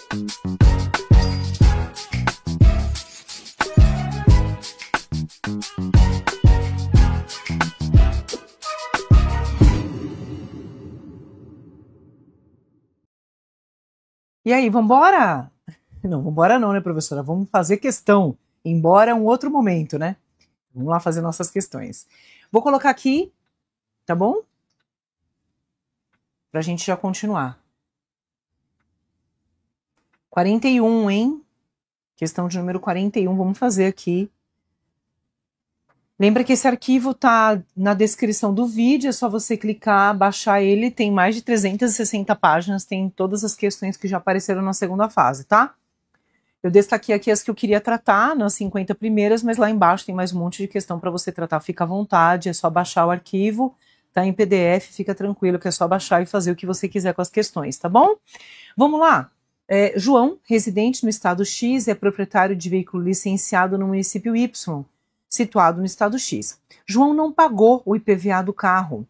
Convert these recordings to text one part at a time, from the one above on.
E aí, vambora? Não, vambora não, né, professora? Vamos fazer questão, embora um outro momento, né? Vamos lá fazer nossas questões. Vou colocar aqui, tá bom? Pra gente já continuar. 41, hein? Questão de número 41, vamos fazer aqui. Lembra que esse arquivo tá na descrição do vídeo, é só você clicar, baixar ele, tem mais de 360 páginas, tem todas as questões que já apareceram na segunda fase, tá? Eu destaquei aqui as que eu queria tratar, nas 50 primeiras, mas lá embaixo tem mais um monte de questão para você tratar, fica à vontade, é só baixar o arquivo, tá em PDF, fica tranquilo que é só baixar e fazer o que você quiser com as questões, tá bom? Vamos lá. João, residente no estado X, é proprietário de veículo licenciado no município Y, situado no estado X. João não pagou o IPVA do carro,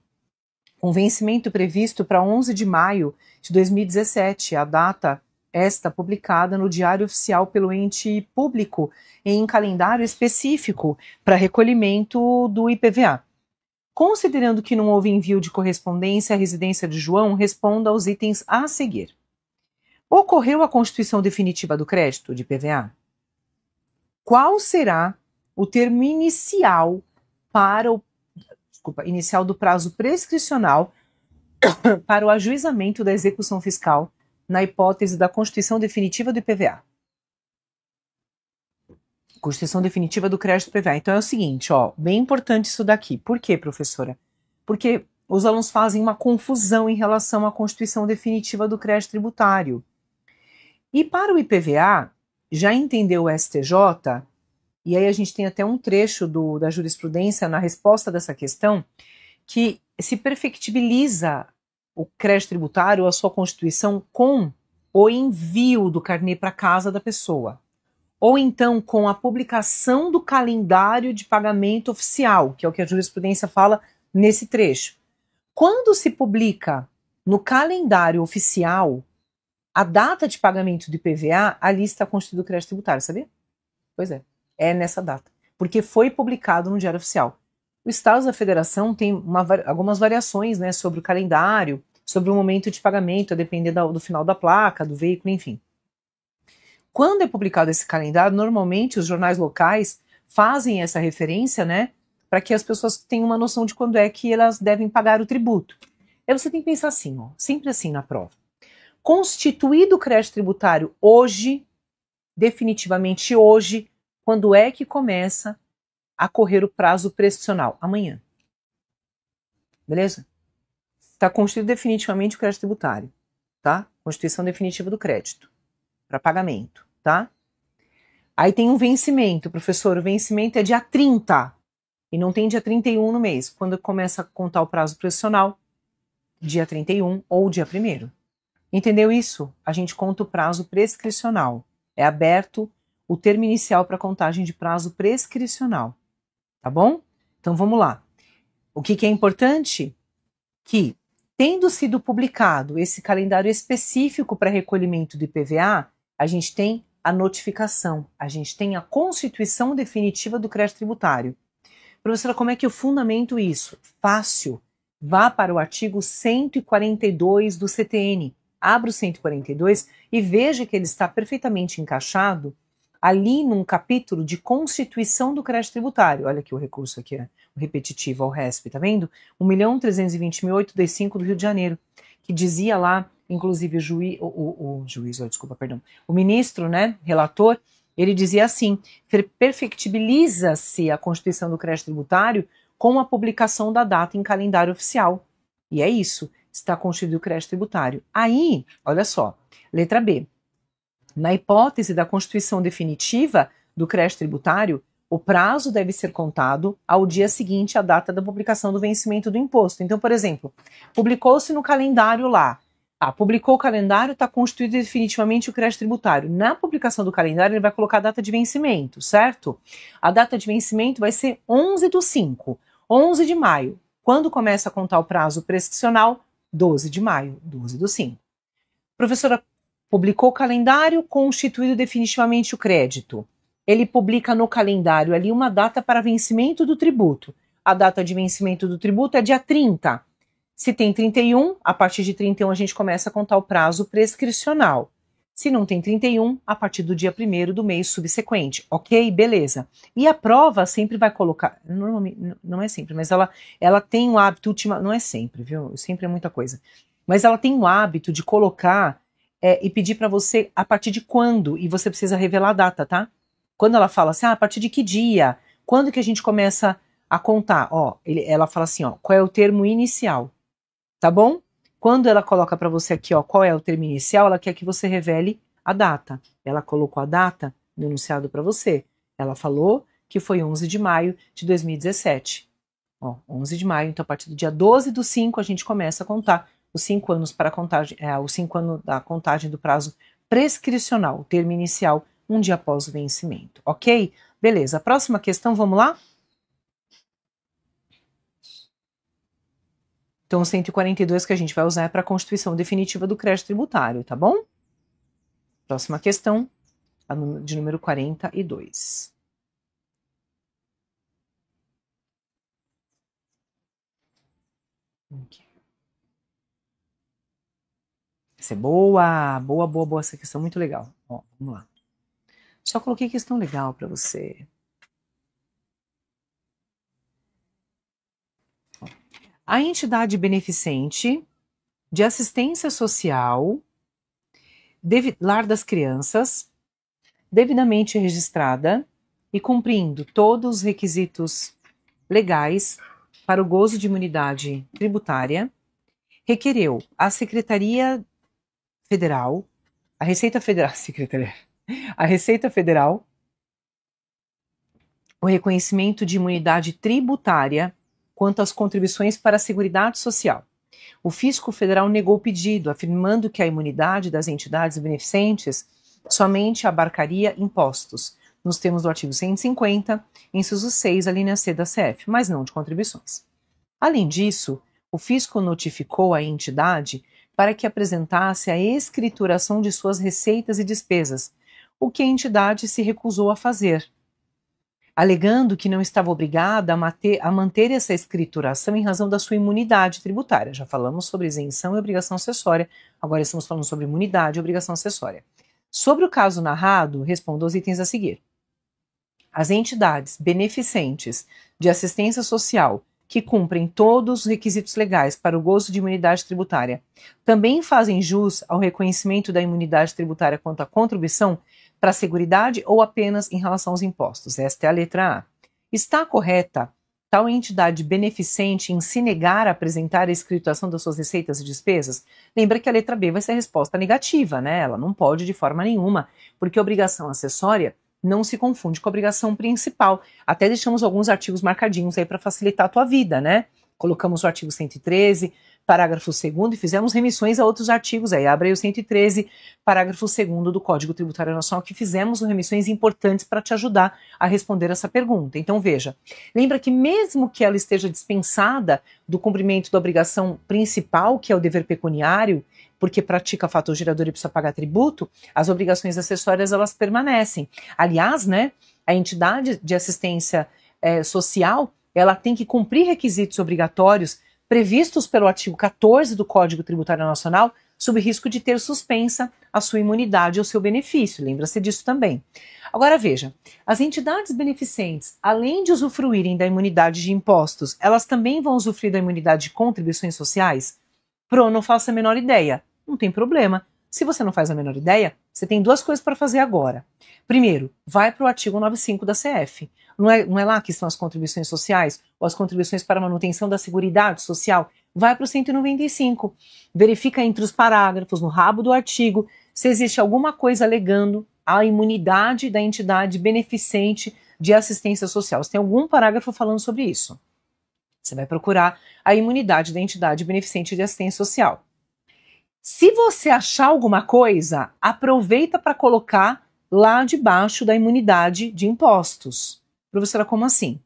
com vencimento previsto para 11 de maio de 2017, a data esta publicada no Diário Oficial pelo ente público em calendário específico para recolhimento do IPVA. Considerando que não houve envio de correspondência à residência de João, responda aos itens a seguir. Ocorreu a constituição definitiva do crédito de IPVA? Qual será o termo inicial para inicial do prazo prescricional para o ajuizamento da execução fiscal na hipótese da constituição definitiva do IPVA? Constituição definitiva do crédito do IPVA. Então é o seguinte, ó, bem importante isso daqui. Por quê, professora? Porque os alunos fazem uma confusão em relação à constituição definitiva do crédito tributário. E para o IPVA, já entendeu o STJ, e aí a gente tem até um trecho da jurisprudência na resposta dessa questão, que se perfectibiliza o crédito tributário, a sua constituição, com o envio do carnê para casa da pessoa. Ou então com a publicação do calendário de pagamento oficial, que é o que a jurisprudência fala nesse trecho. Quando se publica no calendário oficial a data de pagamento do IPVA, ali está constituído o crédito tributário, sabia? Pois é. É nessa data, porque foi publicado no Diário Oficial. O Estado da Federação tem algumas variações, né, sobre o calendário, sobre o momento de pagamento, a depender do final da placa, do veículo, enfim. Quando é publicado esse calendário, normalmente os jornais locais fazem essa referência, né, para que as pessoas tenham uma noção de quando é que elas devem pagar o tributo. Aí você tem que pensar assim, ó, sempre assim na prova. Constituído o crédito tributário hoje, definitivamente hoje, quando é que começa a correr o prazo prescricional? Amanhã. Beleza? Está constituído definitivamente o crédito tributário, tá? Constituição definitiva do crédito para pagamento, tá? Aí tem um vencimento, professor, o vencimento é dia 30 e não tem dia 31 no mês. Quando começa a contar o prazo prescricional? Dia 31 ou dia 1º. Entendeu isso? A gente conta o prazo prescricional. É aberto o termo inicial para contagem de prazo prescricional, tá bom? Então vamos lá. O que é importante? Que, tendo sido publicado esse calendário específico para recolhimento do IPVA, a gente tem a notificação, a gente tem a constituição definitiva do crédito tributário. Professora, como é que eu fundamento isso? Fácil. Vá para o artigo 142 do CTN. Abra o 142 e veja que ele está perfeitamente encaixado ali num capítulo de constituição do crédito tributário. Olha aqui o recurso aqui, o repetitivo ao RESP, tá vendo? 1.320.825 do Rio de Janeiro, que dizia lá, inclusive o ministro, né, relator, ele dizia assim, perfectibiliza-se a constituição do crédito tributário com a publicação da data em calendário oficial. E é isso, está constituído o crédito tributário. Aí, olha só, letra B. Na hipótese da constituição definitiva do crédito tributário, o prazo deve ser contado ao dia seguinte à data da publicação do vencimento do imposto. Então, por exemplo, publicou-se no calendário lá. Publicou o calendário, está constituído definitivamente o crédito tributário. Na publicação do calendário, ele vai colocar a data de vencimento, certo? A data de vencimento vai ser 11/5, 11 de maio. Quando começa a contar o prazo prescricional? 12 de maio, 12/5. Professora, Publicou o calendário, constituído definitivamente o crédito. Ele publica no calendário ali uma data para vencimento do tributo. A data de vencimento do tributo é dia 30. Se tem 31, a partir de 31 a gente começa a contar o prazo prescricional. Se não tem 31, a partir do dia 1º do mês subsequente. Ok? Beleza. E a prova sempre vai colocar, normalmente, não é sempre, mas ela tem um hábito, não é sempre, viu? Sempre é muita coisa. Mas ela tem um hábito de colocar e pedir para você a partir de quando, e você precisa revelar a data, tá? Quando ela fala assim, a partir de que dia? Quando que a gente começa a contar? Ó, ela fala assim, ó, qual é o termo inicial? Tá bom? Quando ela coloca para você aqui, ó, qual é o termo inicial, ela quer que você revele a data. Ela colocou a data no enunciado para você. Ela falou que foi 11 de maio de 2017. Ó, 11 de maio, então a partir do dia 12/5 a gente começa a contar os 5 anos para a contagem, os 5 anos da contagem do prazo prescricional, o termo inicial, um dia após o vencimento. Ok? Beleza. Próxima questão, vamos lá? Então, o 142 que a gente vai usar é para a constituição definitiva do crédito tributário, tá bom? Próxima questão, a de número 42. Okay. Essa é boa, boa, essa questão é muito legal. Ó, vamos lá. Só coloquei questão legal para você. A entidade beneficente de assistência social, lar das crianças, devidamente registrada e cumprindo todos os requisitos legais para o gozo de imunidade tributária, requereu à Secretaria Federal, a Receita Federal, o reconhecimento de imunidade tributária quanto às contribuições para a Seguridade Social. O Fisco Federal negou o pedido, afirmando que a imunidade das entidades beneficentes somente abarcaria impostos, nos termos do artigo 150, inciso 6, a linha C da CF, mas não de contribuições. Além disso, o Fisco notificou a entidade para que apresentasse a escrituração de suas receitas e despesas, o que a entidade se recusou a fazer, alegando que não estava obrigada a manter essa escrituração em razão da sua imunidade tributária. Já falamos sobre isenção e obrigação acessória, agora estamos falando sobre imunidade e obrigação acessória. Sobre o caso narrado, respondo aos itens a seguir. As entidades beneficentes de assistência social que cumprem todos os requisitos legais para o gozo de imunidade tributária também fazem jus ao reconhecimento da imunidade tributária quanto à contribuição para a Seguridade ou apenas em relação aos impostos? Esta é a letra A. Está correta tal entidade beneficente em se negar a apresentar a escrituração das suas receitas e despesas? Lembra que a letra B vai ser a resposta negativa, né? Ela não pode de forma nenhuma, porque a obrigação acessória não se confunde com a obrigação principal. Até deixamos alguns artigos marcadinhos aí para facilitar a tua vida, né? Colocamos o artigo 113, parágrafo 2º, e fizemos remissões a outros artigos aí. Abre aí o 113, parágrafo 2º do Código Tributário Nacional, que fizemos remissões importantes para te ajudar a responder essa pergunta. Então, veja, lembra que mesmo que ela esteja dispensada do cumprimento da obrigação principal, que é o dever pecuniário, porque pratica fator gerador e precisa pagar tributo, as obrigações acessórias, elas permanecem. Aliás, né, a entidade de assistência social, ela tem que cumprir requisitos obrigatórios previstos pelo artigo 14 do Código Tributário Nacional, sob risco de ter suspensa a sua imunidade ou seu benefício. Lembra-se disso também. Agora veja, as entidades beneficentes, além de usufruírem da imunidade de impostos, elas também vão usufruir da imunidade de contribuições sociais? Não faço a menor ideia. Não tem problema. Se você não faz a menor ideia, você tem duas coisas para fazer agora. Primeiro, vai para o artigo 95 da CF. Não é lá que estão as contribuições sociais ou as contribuições para a manutenção da Seguridade Social? Vai para o 195. Verifica entre os parágrafos, no rabo do artigo, se existe alguma coisa alegando a imunidade da entidade beneficente de assistência social. Se tem algum parágrafo falando sobre isso. Você vai procurar a imunidade da entidade beneficente de assistência social. Se você achar alguma coisa, aproveita para colocar lá debaixo da imunidade de impostos. Professora, como assim?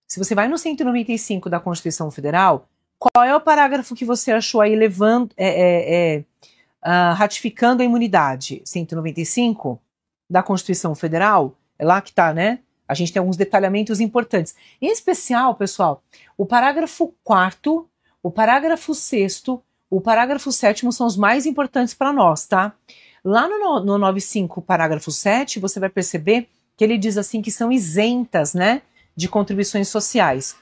Se você vai no 195 da Constituição Federal, qual é o parágrafo que você achou aí ratificando a imunidade 195 da Constituição Federal, é lá que está, né? A gente tem alguns detalhamentos importantes. Em especial, pessoal, o parágrafo 4º, o parágrafo 6º, o parágrafo 7º são os mais importantes para nós, tá? Lá no 95, parágrafo 7, você vai perceber que ele diz assim que são isentas, né, de contribuições sociais.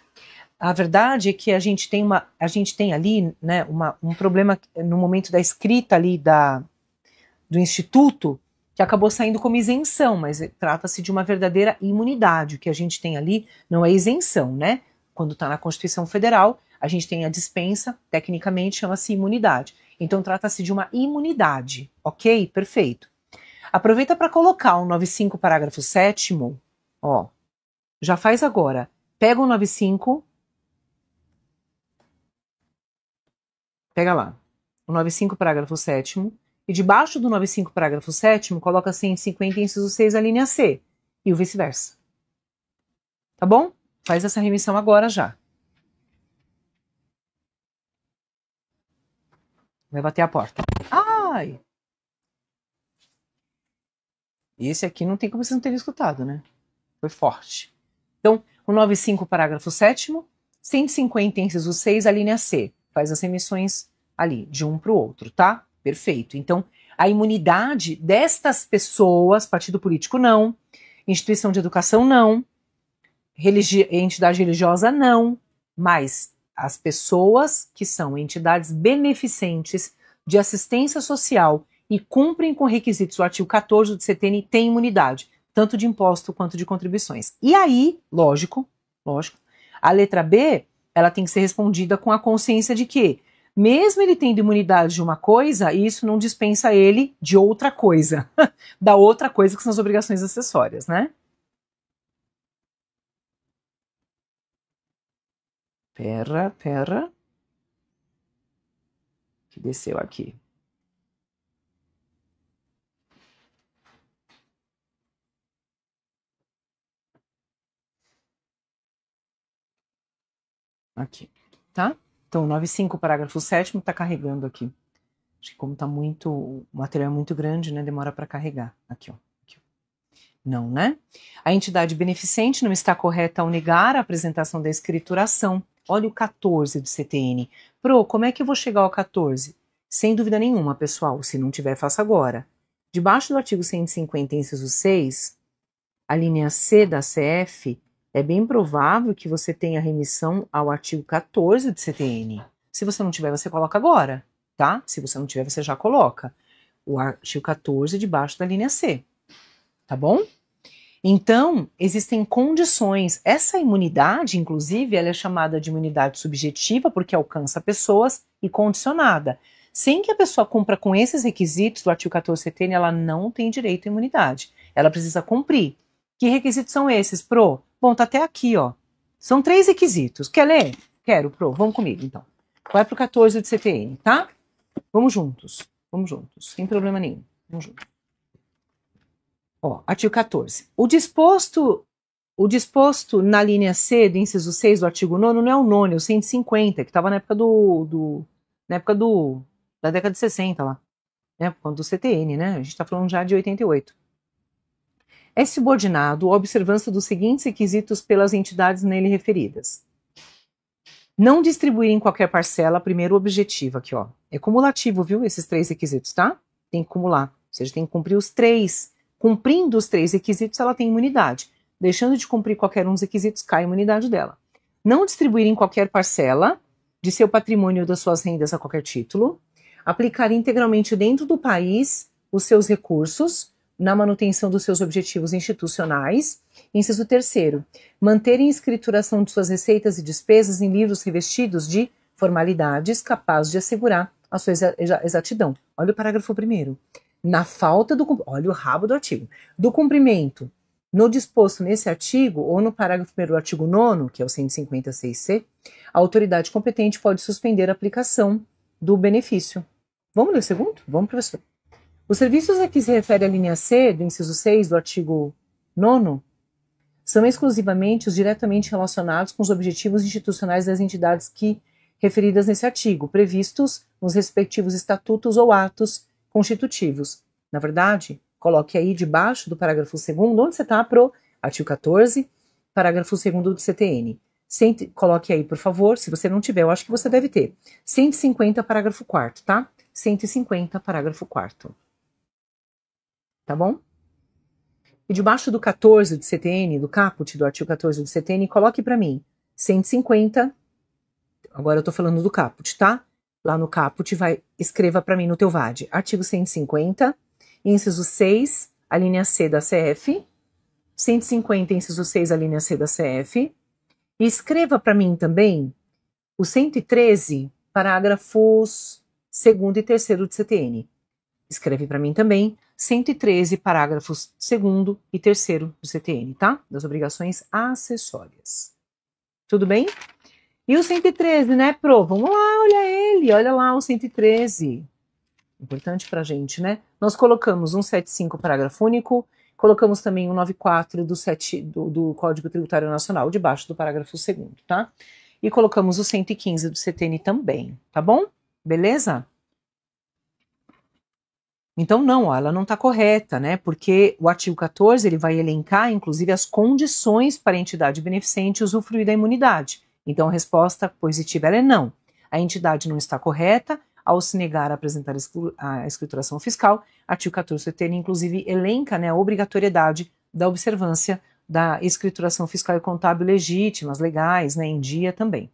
A verdade é que a gente tem ali, né, um problema no momento da escrita ali do Instituto, que acabou saindo como isenção, mas trata-se de uma verdadeira imunidade. O que a gente tem ali não é isenção, né? Quando está na Constituição Federal, a gente tem a dispensa, tecnicamente chama-se imunidade. Então trata-se de uma imunidade, ok? Perfeito. Aproveita para colocar o 95, parágrafo 7º, ó, já faz agora. Pega o 95, pega lá, o 95, parágrafo 7º, e debaixo do 95, parágrafo 7º, coloca 150, inciso 6, a linha C, e o vice-versa. Tá bom? Faz essa remissão agora já. Vai bater a porta. Ai! Esse aqui não tem como você não ter escutado, né? Foi forte. Então, o 95, parágrafo 7º, 150, inciso 6, a linha C. Faz as remissões ali, de um para o outro, tá? Perfeito. Então, a imunidade destas pessoas, partido político não, instituição de educação não, entidade religiosa não, mas as pessoas que são entidades beneficentes de assistência social e cumprem com requisitos do artigo 14 do CTN têm imunidade, tanto de imposto quanto de contribuições. E aí, lógico, a letra B, ela tem que ser respondida com a consciência de que, mesmo ele tendo imunidade de uma coisa, isso não dispensa ele de outra coisa, da outra coisa que são as obrigações acessórias, né? Pera. Que desceu aqui. Aqui, tá? Então, 95, parágrafo 7º, está carregando aqui. Acho que como o material é muito grande, né, demora para carregar. Aqui, ó. Não, né? A entidade beneficente não está correta ao negar a apresentação da escrituração. Olha o 14 do CTN. Pro, como é que eu vou chegar ao 14? Sem dúvida nenhuma, pessoal. Se não tiver, faça agora. Debaixo do artigo 150, inciso 6, a linha C da CF, é bem provável que você tenha remissão ao artigo 14 do CTN. Se você não tiver, você coloca agora, tá? Se você não tiver, você já coloca o artigo 14 debaixo da linha C, tá bom? Então, existem condições. Essa imunidade, inclusive, ela é chamada de imunidade subjetiva porque alcança pessoas e condicionada. Sem que a pessoa cumpra com esses requisitos do artigo 14 CTN, ela não tem direito à imunidade. Ela precisa cumprir. Que requisitos são esses, Pro? Bom, tá até aqui, ó. São 3 requisitos. Quer ler? Quero, Pro. Vamos comigo, então. Vai pro 14 do CTN, tá? Vamos juntos. Sem problema nenhum. Vamos juntos. Ó, artigo 14. O disposto na linha C do inciso 6 do artigo 9º não é o 9º, é o 150, que estava na época da década de 60 lá, né, quando do CTN, né, a gente está falando já de 88. É subordinado à observância dos seguintes requisitos pelas entidades nele referidas. Não distribuir em qualquer parcela, primeiro objetivo aqui, ó, é cumulativo, viu, esses 3 requisitos, tá? Tem que acumular, ou seja, tem que cumprir os 3. Cumprindo os 3 requisitos, ela tem imunidade. Deixando de cumprir qualquer um dos requisitos, cai a imunidade dela. Não distribuir em qualquer parcela de seu patrimônio ou das suas rendas a qualquer título. Aplicar integralmente dentro do país os seus recursos na manutenção dos seus objetivos institucionais. Inciso 3º. Manter em escrituração de suas receitas e despesas em livros revestidos de formalidades capazes de assegurar a sua exatidão. Olha o parágrafo 1º. Na falta olha o rabo do artigo, do cumprimento no disposto nesse artigo ou no parágrafo 1º do artigo 9º, que é o 156C, a autoridade competente pode suspender a aplicação do benefício. Vamos ler o segundo? Vamos, professor. Os serviços a que se refere a linha C do inciso 6 do artigo 9º são exclusivamente os diretamente relacionados com os objetivos institucionais das entidades referidas nesse artigo, previstos nos respectivos estatutos ou atos constitutivos. Na verdade, coloque aí debaixo do parágrafo 2º, onde você está, pro artigo 14, parágrafo 2º do CTN. Coloque aí, por favor, se você não tiver, eu acho que você deve ter. 150, parágrafo 4º, tá? 150, parágrafo 4º. Tá bom? E debaixo do 14 do CTN, do caput do artigo 14 do CTN, coloque para mim 150, agora eu tô falando do caput, tá? Lá no caput, escreva para mim no teu VAD, artigo 150, inciso 6, a linha C da CF, 150, inciso 6, a linha C da CF, e escreva para mim também o 113, parágrafos 2º e 3º do CTN. Escreve para mim também 113, parágrafos 2º e 3º do CTN, tá? Das obrigações acessórias. Tudo bem? E o 113, né, Pro? Vamos lá, olha lá o 113. Importante pra gente, né? Nós colocamos 175, parágrafo único, colocamos também 194 do Código Tributário Nacional, debaixo do parágrafo 2º, tá? E colocamos o 115 do CTN também, tá bom? Beleza? Então, não, ó, ela não está correta, né? Porque o artigo 14 ele vai elencar, inclusive, as condições para a entidade beneficente usufruir da imunidade. Então, a resposta positiva ela é não. A entidade não está correta ao se negar a apresentar a escrituração fiscal. Artigo 14 do CTN, inclusive, elenca, né, a obrigatoriedade da observância da escrituração fiscal e contábil legítimas, legais, né, em dia também.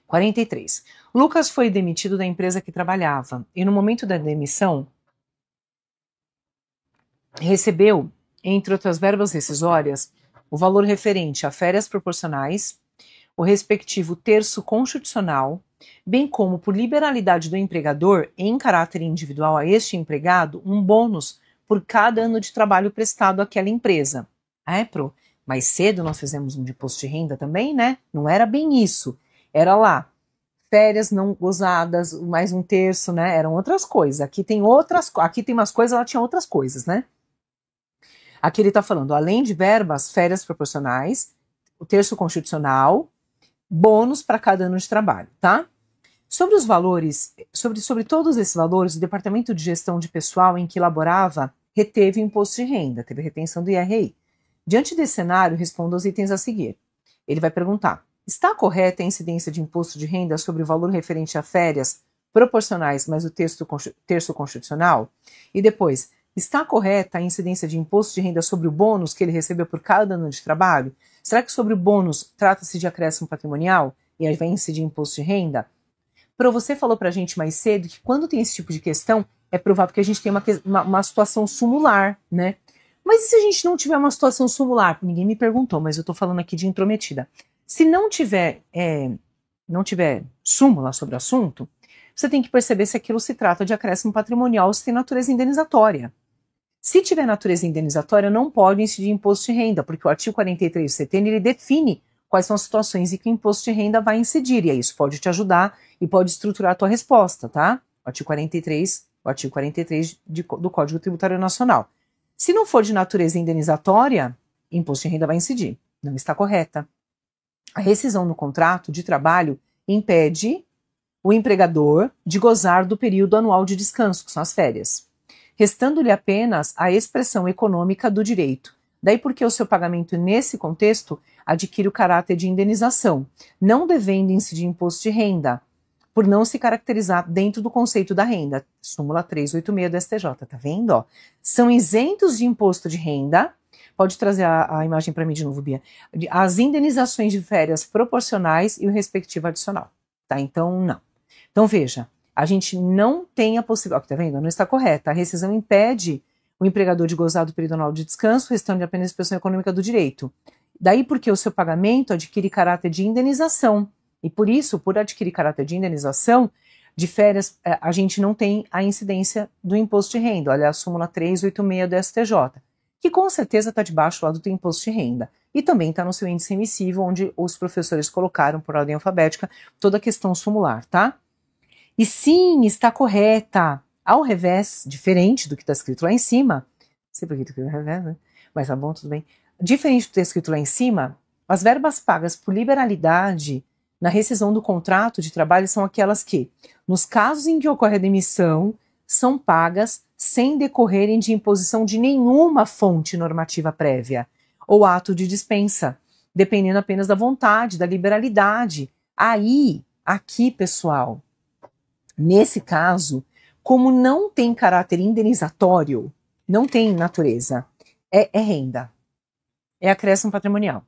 43. Lucas foi demitido da empresa que trabalhava e no momento da demissão recebeu, entre outras verbas rescisórias, o valor referente a férias proporcionais, o respectivo terço constitucional, bem como por liberalidade do empregador em caráter individual a este empregado, um bônus por cada ano de trabalho prestado àquela empresa. Pro, mais cedo nós fizemos um de imposto de renda também, né? Não era bem isso. Era lá, férias não gozadas, mais um terço, né? Eram outras coisas. Aqui tem umas coisas, ela tinha outras coisas, né? Aqui ele está falando, além de verbas, férias proporcionais, o terço constitucional, bônus para cada ano de trabalho, tá? Sobre os valores, sobre todos esses valores, o Departamento de Gestão de Pessoal em que laborava reteve o imposto de renda, teve retenção do IRI. Diante desse cenário, responda aos itens a seguir. Ele vai perguntar, está correta a incidência de imposto de renda sobre o valor referente a férias proporcionais mais o terço constitucional? E depois, está correta a incidência de imposto de renda sobre o bônus que ele recebeu por cada ano de trabalho? Será que sobre o bônus trata-se de acréscimo patrimonial e aí vai incidir imposto de renda? Você falou para a gente mais cedo que quando tem esse tipo de questão, é provável que a gente tenha uma situação sumular, né? Mas e se a gente não tiver uma situação sumular? Ninguém me perguntou, mas eu estou falando aqui de intrometida. Se não tiver súmula sobre o assunto, você tem que perceber se aquilo se trata de acréscimo patrimonial ou se tem natureza indenizatória. Se tiver natureza indenizatória, não pode incidir imposto de renda, porque o artigo 43 do CTN ele define quais são as situações em que o imposto de renda vai incidir, e aí isso pode te ajudar e pode estruturar a tua resposta, tá? O artigo 43 do Código Tributário Nacional. Se não for de natureza indenizatória, imposto de renda vai incidir. Não está correta. A rescisão no contrato de trabalho impede o empregador de gozar do período anual de descanso, que são as férias, restando-lhe apenas a expressão econômica do direito. Daí porque o seu pagamento nesse contexto adquire o caráter de indenização, não devendo incidir imposto de renda, por não se caracterizar dentro do conceito da renda. Súmula 386 do STJ, tá vendo? Ó? São isentos de imposto de renda, pode trazer a imagem para mim de novo, Bia, as indenizações de férias proporcionais e o respectivo adicional, tá? Então, não. Então, veja, a gente não tem a possibilidade, tá vendo? Não está correta. A rescisão impede o empregador de gozar do período anual de descanso, restando apenas a expressão econômica do direito. Daí porque o seu pagamento adquire caráter de indenização. E por isso, por adquirir caráter de indenização, de férias, a gente não tem a incidência do imposto de renda. Olha a súmula 386 do STJ, que com certeza está debaixo lá do teu imposto de renda. E também está no seu índice emissível, onde os professores colocaram por ordem alfabética toda a questão sumular, tá? E sim, está correta. Ao revés, diferente do que está escrito lá em cima, não sei por que está escrito ao revés, né? Mas tá bom, tudo bem. Diferente do que está escrito lá em cima, as verbas pagas por liberalidade na rescisão do contrato de trabalho são aquelas que, nos casos em que ocorre a demissão, são pagas sem decorrerem de imposição de nenhuma fonte normativa prévia ou ato de dispensa, dependendo apenas da vontade, da liberalidade. Aí, aqui, pessoal, nesse caso, como não tem caráter indenizatório, não tem natureza, é renda, é acréscimo patrimonial.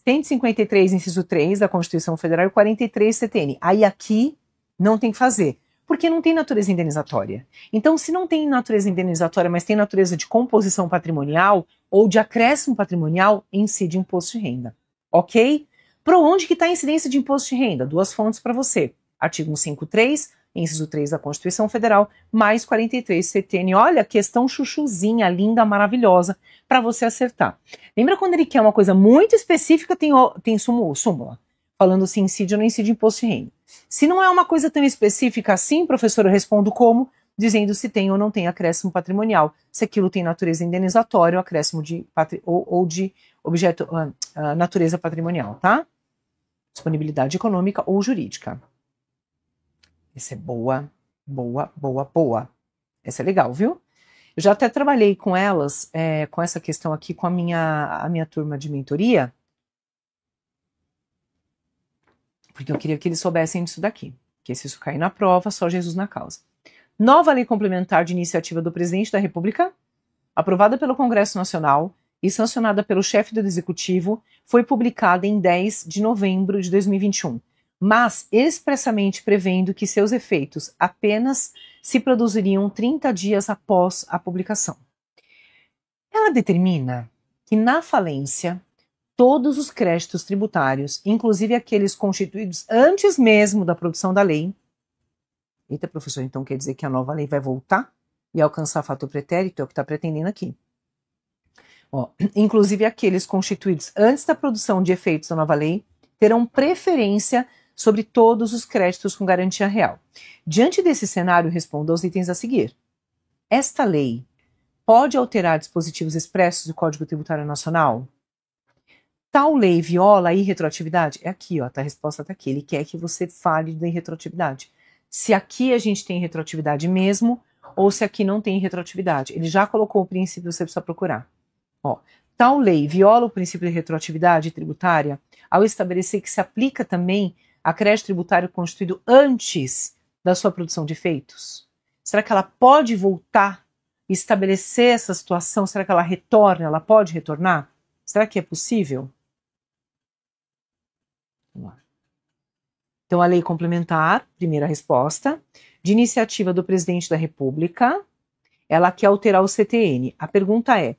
153, inciso 3 da Constituição Federal e 43 CTN. Aí aqui não tem que fazer, porque não tem natureza indenizatória. Então, se não tem natureza indenizatória, mas tem natureza de composição patrimonial ou de acréscimo patrimonial, incide imposto de renda. Ok? Para onde que está a incidência de imposto de renda? Duas fontes para você. Artigo 153, inciso 3 da Constituição Federal, mais 43 CTN. Olha, questão chuchuzinha, linda, maravilhosa, para você acertar. Lembra quando ele quer uma coisa muito específica, tem súmula, falando se incide ou não incide imposto de renda. Se não é uma coisa tão específica assim, professor, eu respondo como? Dizendo se tem ou não tem acréscimo patrimonial, se aquilo tem natureza indenizatória ou acréscimo de objeto, natureza patrimonial, tá? Disponibilidade econômica ou jurídica. Essa é boa. Essa é legal, viu? Eu já até trabalhei com elas, com essa questão aqui, com a minha turma de mentoria, porque eu queria que eles soubessem disso daqui, que se isso cair na prova, só Jesus na causa. Nova lei complementar de iniciativa do Presidente da República, aprovada pelo Congresso Nacional e sancionada pelo chefe do Executivo, foi publicada em 10 de novembro de 2021, mas expressamente prevendo que seus efeitos apenas se produziriam 30 dias após a publicação. Ela determina que na falência, todos os créditos tributários, inclusive aqueles constituídos antes mesmo da produção da lei. Eita, professor, então quer dizer que a nova lei vai voltar e alcançar fato pretérito? É o que está pretendendo aqui. Ó, inclusive aqueles constituídos antes da produção de efeitos da nova lei terão preferência sobre todos os créditos com garantia real. Diante desse cenário, respondo aos itens a seguir. Esta lei pode alterar dispositivos expressos do Código Tributário Nacional? Tal lei viola a irretroatividade? É aqui, ó, a resposta está aqui. Ele quer que você fale da irretroatividade. Se aqui a gente tem retroatividade mesmo, ou se aqui não tem retroatividade. Ele já colocou o princípio, você precisa procurar. Ó, tal lei viola o princípio de retroatividade tributária ao estabelecer que se aplica também a crédito tributário constituído antes da sua produção de efeitos? Será que ela pode voltar e estabelecer essa situação? Será que ela retorna? Ela pode retornar? Será que é possível? Vamos lá. Então, a lei complementar, primeira resposta, de iniciativa do Presidente da República, ela quer alterar o CTN. A pergunta é,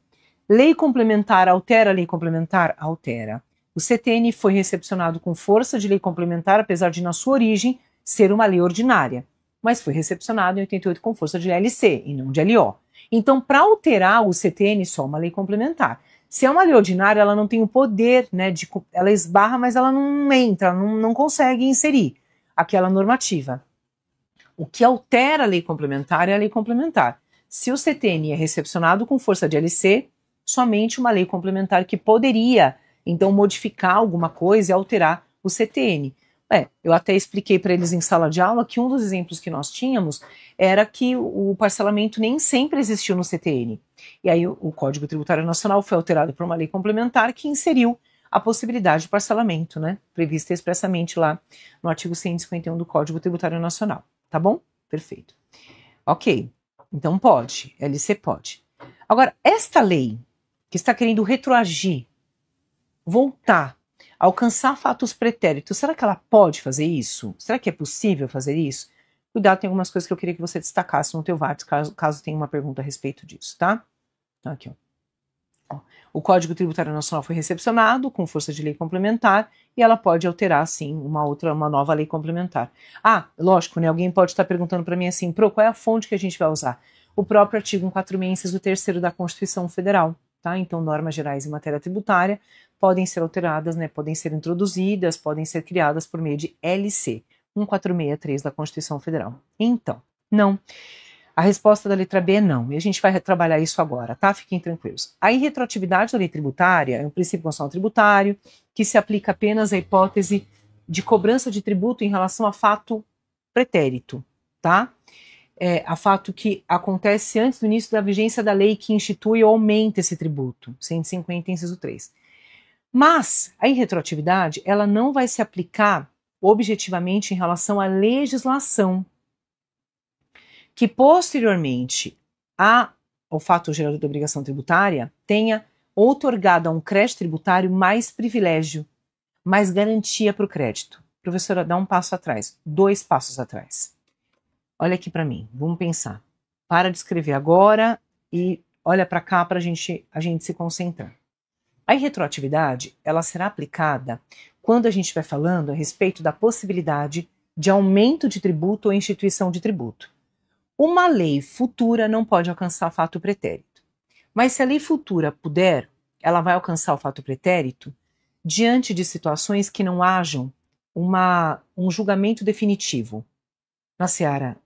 lei complementar altera a lei complementar? Altera. O CTN foi recepcionado com força de lei complementar, apesar de, na sua origem, ser uma lei ordinária, mas foi recepcionado em 88 com força de LC e não de LO. Então, para alterar o CTN, só uma lei complementar. Se é uma lei ordinária, ela não tem o poder, né, ela esbarra, mas ela não entra, não consegue inserir aquela normativa. O que altera a lei complementar é a lei complementar. Se o CTN é recepcionado com força de LC, somente uma lei complementar que poderia, então, modificar alguma coisa e alterar o CTN. Eu até expliquei para eles em sala de aula que um dos exemplos que nós tínhamos era que o parcelamento nem sempre existiu no CTN. E aí o Código Tributário Nacional foi alterado por uma lei complementar que inseriu a possibilidade de parcelamento, né, prevista expressamente lá no artigo 151 do Código Tributário Nacional. Tá bom? Perfeito. Ok, então pode, LC pode. Agora, esta lei que está querendo retroagir, voltar, alcançar fatos pretéritos, será que ela pode fazer isso? Será que é possível fazer isso? Cuidado, tem algumas coisas que eu queria que você destacasse no teu VARTS, caso tenha uma pergunta a respeito disso, tá? Aqui, ó. O Código Tributário Nacional foi recepcionado com força de lei complementar e ela pode alterar, sim, uma nova lei complementar. Ah, lógico, né? Alguém pode estar perguntando para mim assim, qual é a fonte que a gente vai usar? O próprio artigo 146, inciso 3º da Constituição Federal, tá? Então, normas gerais em matéria tributária podem ser alteradas, né? Podem ser introduzidas, podem ser criadas por meio de LC, 1463 da Constituição Federal. Então, não. A resposta da letra B é não, e a gente vai trabalhar isso agora, tá? Fiquem tranquilos. A irretroatividade da lei tributária é um princípio constitucional tributário que se aplica apenas à hipótese de cobrança de tributo em relação a fato pretérito, tá? a fato que acontece antes do início da vigência da lei que institui ou aumenta esse tributo, 150, inciso 3. Mas a irretroatividade, ela não vai se aplicar objetivamente em relação à legislação que posteriormente ao fato gerador da obrigação tributária tenha outorgado a um crédito tributário mais privilégio, mais garantia para o crédito. Professora, dá um passo atrás, 2 passos atrás. Olha aqui para mim, vamos pensar. Para de escrever agora e olha para cá para a gente se concentrar. A irretroatividade, ela será aplicada quando a gente vai falando a respeito da possibilidade de aumento de tributo ou instituição de tributo. Uma lei futura não pode alcançar fato pretérito. Mas se a lei futura puder, ela vai alcançar o fato pretérito diante de situações que não hajam um julgamento definitivo na seara,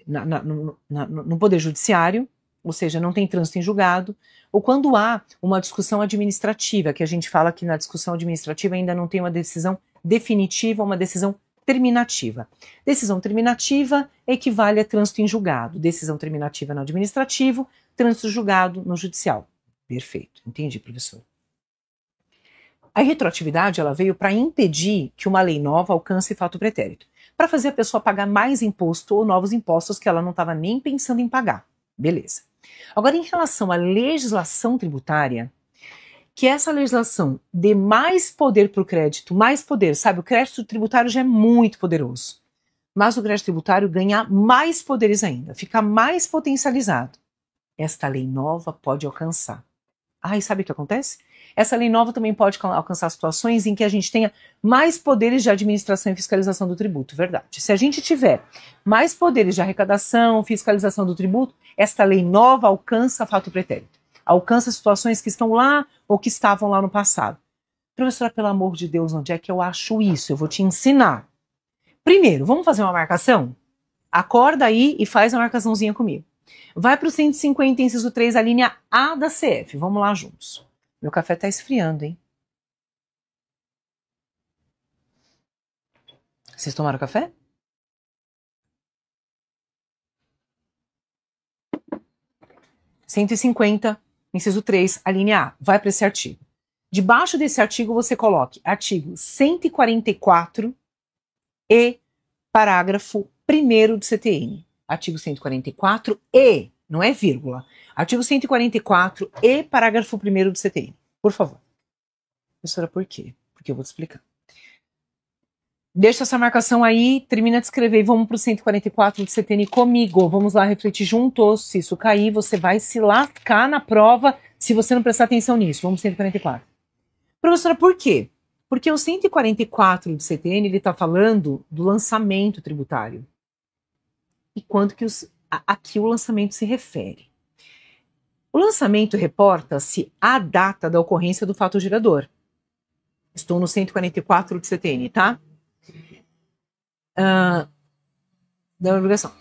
no Poder Judiciário, ou seja, não tem trânsito em julgado, ou quando há uma discussão administrativa, que a gente fala que na discussão administrativa ainda não tem uma decisão definitiva, uma decisão terminativa. Decisão terminativa equivale a trânsito em julgado. Decisão terminativa no administrativo, trânsito julgado no judicial. Perfeito, entendi, professor. A retroatividade ela veio para impedir que uma lei nova alcance fato pretérito, para fazer a pessoa pagar mais imposto ou novos impostos que ela não estava nem pensando em pagar. Beleza. Agora, em relação à legislação tributária, que essa legislação dê mais poder para o crédito, mais poder, sabe? O crédito tributário já é muito poderoso, mas o crédito tributário ganha mais poderes ainda, fica mais potencializado. Esta lei nova pode alcançar. E sabe o que acontece? Essa lei nova também pode alcançar situações em que a gente tenha mais poderes de administração e fiscalização do tributo, verdade. Se a gente tiver mais poderes de arrecadação, fiscalização do tributo, esta lei nova alcança fato pretérito. Alcança situações que estão lá ou que estavam lá no passado. Professora, pelo amor de Deus, onde é que eu acho isso? Eu vou te ensinar. Primeiro, vamos fazer uma marcação? Acorda aí e faz a marcaçãozinha comigo. Vai para o 150, inciso 3, a linha A da CF. Vamos lá juntos. Meu café está esfriando, hein? Vocês tomaram café? (150, inciso 3, a linha A. Vai para esse artigo. Debaixo desse artigo você coloque artigo 144 e parágrafo 1º do CTN. Artigo 144 e, não é vírgula. Artigo 144 e parágrafo 1º do CTN. Por favor. Professora, por quê? Porque eu vou te explicar. Deixa essa marcação aí, termina de escrever e vamos para o 144 do CTN comigo. Vamos lá refletir juntos. Se isso cair, você vai se lascar na prova se você não prestar atenção nisso. Vamos para o 144. Professora, por quê? Porque o 144 do CTN ele está falando do lançamento tributário. E quanto que aqui o lançamento se refere? O lançamento reporta-se à data da ocorrência do fato gerador. Estou no 144 do CTN, tá? Da obrigação.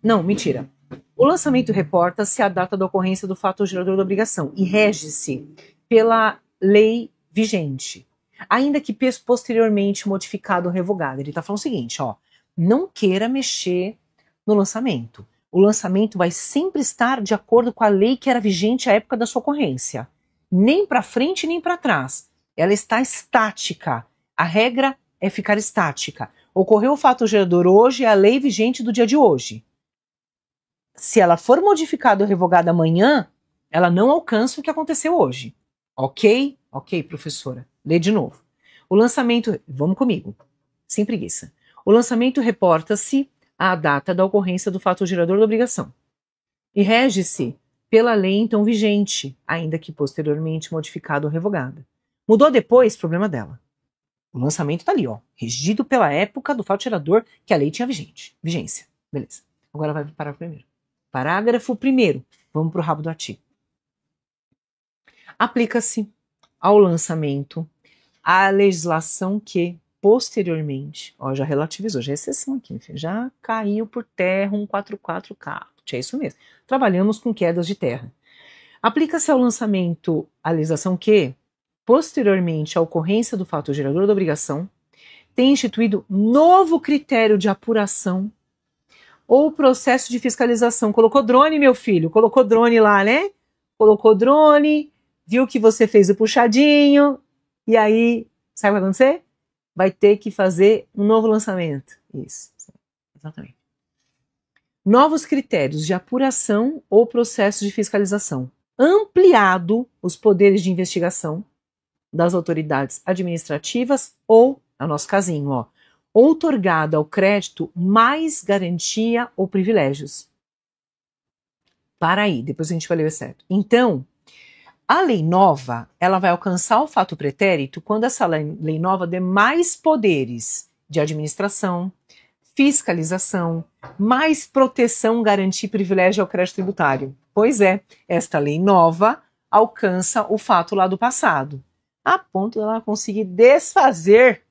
Não, mentira. O lançamento reporta-se à data da ocorrência do fato gerador da obrigação e rege-se pela lei vigente, ainda que posteriormente modificado ou revogado. Ele está falando o seguinte, ó, não queira mexer no lançamento. O lançamento vai sempre estar de acordo com a lei que era vigente à época da sua ocorrência. Nem para frente, nem para trás. Ela está estática. A regra é ficar estática. Ocorreu o fato gerador hoje, é a lei vigente do dia de hoje. Se ela for modificada ou revogada amanhã, ela não alcança o que aconteceu hoje. Ok? Ok, professora. Lê de novo. O lançamento... Vamos comigo. Sem preguiça. O lançamento reporta-se à data da ocorrência do fato gerador da obrigação e rege-se pela lei então vigente, ainda que posteriormente modificada ou revogada. Mudou depois, problema dela. O lançamento está ali, ó, regido pela época do fato gerador que a lei tinha vigência. Beleza. Agora vai para o parágrafo primeiro. Parágrafo 1º. Vamos para o rabo do artigo. Aplica-se ao lançamento a legislação que posteriormente, ó, já relativizou, já é exceção aqui, já caiu por terra um 44 caput, é isso mesmo. Trabalhamos com quedas de terra. Aplica-se ao lançamento a legislação que, posteriormente à ocorrência do fato gerador da obrigação, tem instituído novo critério de apuração ou processo de fiscalização. Colocou drone, meu filho? Colocou drone lá, né? Colocou drone, viu que você fez o puxadinho, e aí, sabe o que vai acontecer? Vai ter que fazer um novo lançamento. Isso, exatamente. Novos critérios de apuração ou processo de fiscalização. Ampliado os poderes de investigação das autoridades administrativas ou, no nosso casinho, ó, outorgado ao crédito mais garantia ou privilégios. Para aí, depois a gente vai ler o certo. Então, a lei nova, ela vai alcançar o fato pretérito quando essa lei nova der mais poderes de administração, fiscalização, mais proteção, garantia e privilégio ao crédito tributário. Pois é, esta lei nova alcança o fato lá do passado, a ponto de ela conseguir desfazer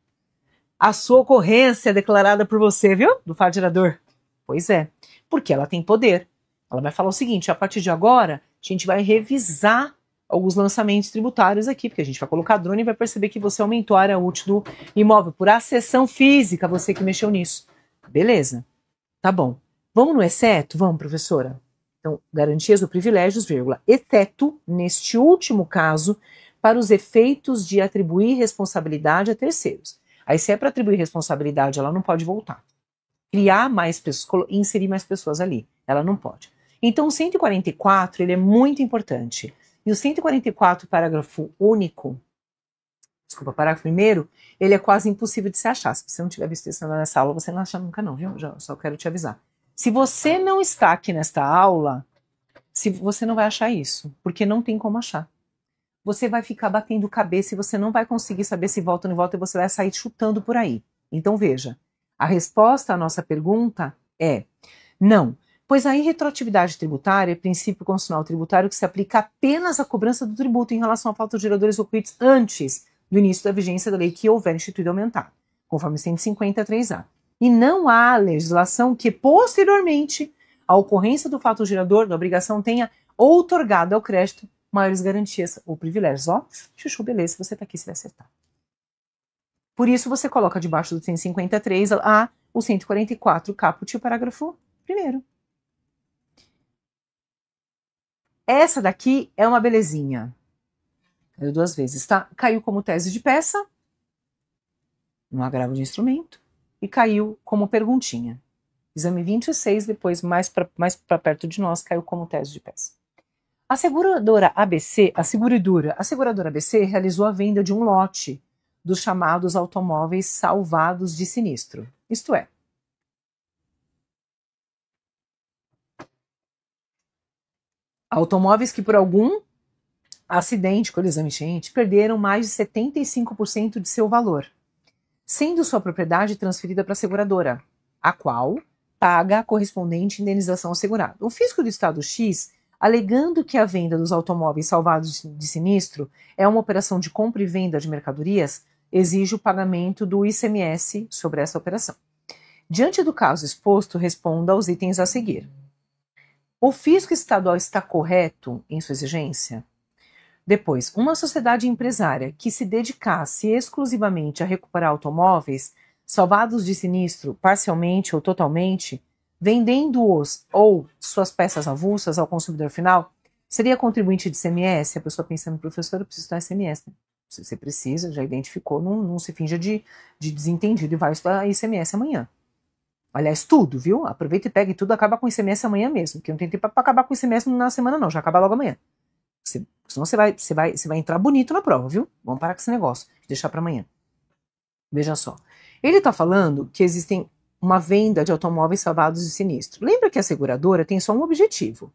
a sua ocorrência declarada por você, viu? Do fato gerador. Pois é, porque ela tem poder. Ela vai falar o seguinte, a partir de agora, a gente vai revisar alguns lançamentos tributários aqui, porque a gente vai colocar drone e vai perceber que você aumentou a área útil do imóvel por acessão física, você que mexeu nisso. Beleza, tá bom. Vamos no exceto? Vamos, professora? Então, garantias ou privilégios, vírgula, exceto, neste último caso, para os efeitos de atribuir responsabilidade a terceiros. Aí, se é para atribuir responsabilidade, ela não pode voltar. Criar mais pessoas, inserir mais pessoas ali, ela não pode. Então, o 144, ele é muito importante. E o 144, parágrafo único, parágrafo primeiro, ele é quase impossível de se achar. Se você não tiver visto isso nessa aula, você não acha nunca não, viu? Só quero te avisar. Se você não está aqui nesta aula, você não vai achar isso, porque não tem como achar. Você vai ficar batendo cabeça e você não vai conseguir saber se volta ou não volta e você vai sair chutando por aí. Então veja, a resposta à nossa pergunta é não, pois a irretroatividade tributária é princípio constitucional tributário que se aplica apenas à cobrança do tributo em relação a falta de geradores ocorridos antes do início da vigência da lei que houver instituído aumentar, conforme 153A. E não há legislação que posteriormente a ocorrência do fato gerador da obrigação tenha outorgado ao crédito maiores garantias ou privilégios. Ó, chuchu, beleza, se você está aqui, você vai acertar. Por isso, você coloca debaixo do 153 o 144, caput, o parágrafo 1º. Essa daqui é uma belezinha. Caiu 2 vezes, tá? Caiu como tese de peça, no agravo de instrumento, e caiu como perguntinha. Exame 26, depois mais para perto de nós, caiu como tese de peça. A seguradora ABC realizou a venda de um lote dos chamados automóveis salvados de sinistro. Isto é, automóveis que por algum acidente, colisão enchente, perderam mais de 75% de seu valor, sendo sua propriedade transferida para a seguradora, a qual paga a correspondente indenização ao segurado. O fisco do estado X, alegando que a venda dos automóveis salvados de sinistro é uma operação de compra e venda de mercadorias, exige o pagamento do ICMS sobre essa operação. Diante do caso exposto, responda aos itens a seguir. O fisco estadual está correto em sua exigência? Depois, uma sociedade empresária que se dedicasse exclusivamente a recuperar automóveis salvados de sinistro, parcialmente ou totalmente, vendendo-os ou suas peças avulsas ao consumidor final, seria contribuinte de ICMS? A pessoa pensando, professor, eu preciso estudar ICMS. Né? Se você precisa, já identificou, não se finja de desentendido e vai estudar ICMS amanhã. Aliás, tudo, viu? Aproveita e pega e tudo, acaba com o ICMS amanhã mesmo, porque não tem tempo para acabar com o ICMS na semana não, já acaba logo amanhã. Senão você vai entrar bonito na prova, viu? Vamos parar com esse negócio, deixar para amanhã. Veja só. Ele está falando que existem uma venda de automóveis salvados de sinistro. Lembra que a seguradora tem só um objetivo.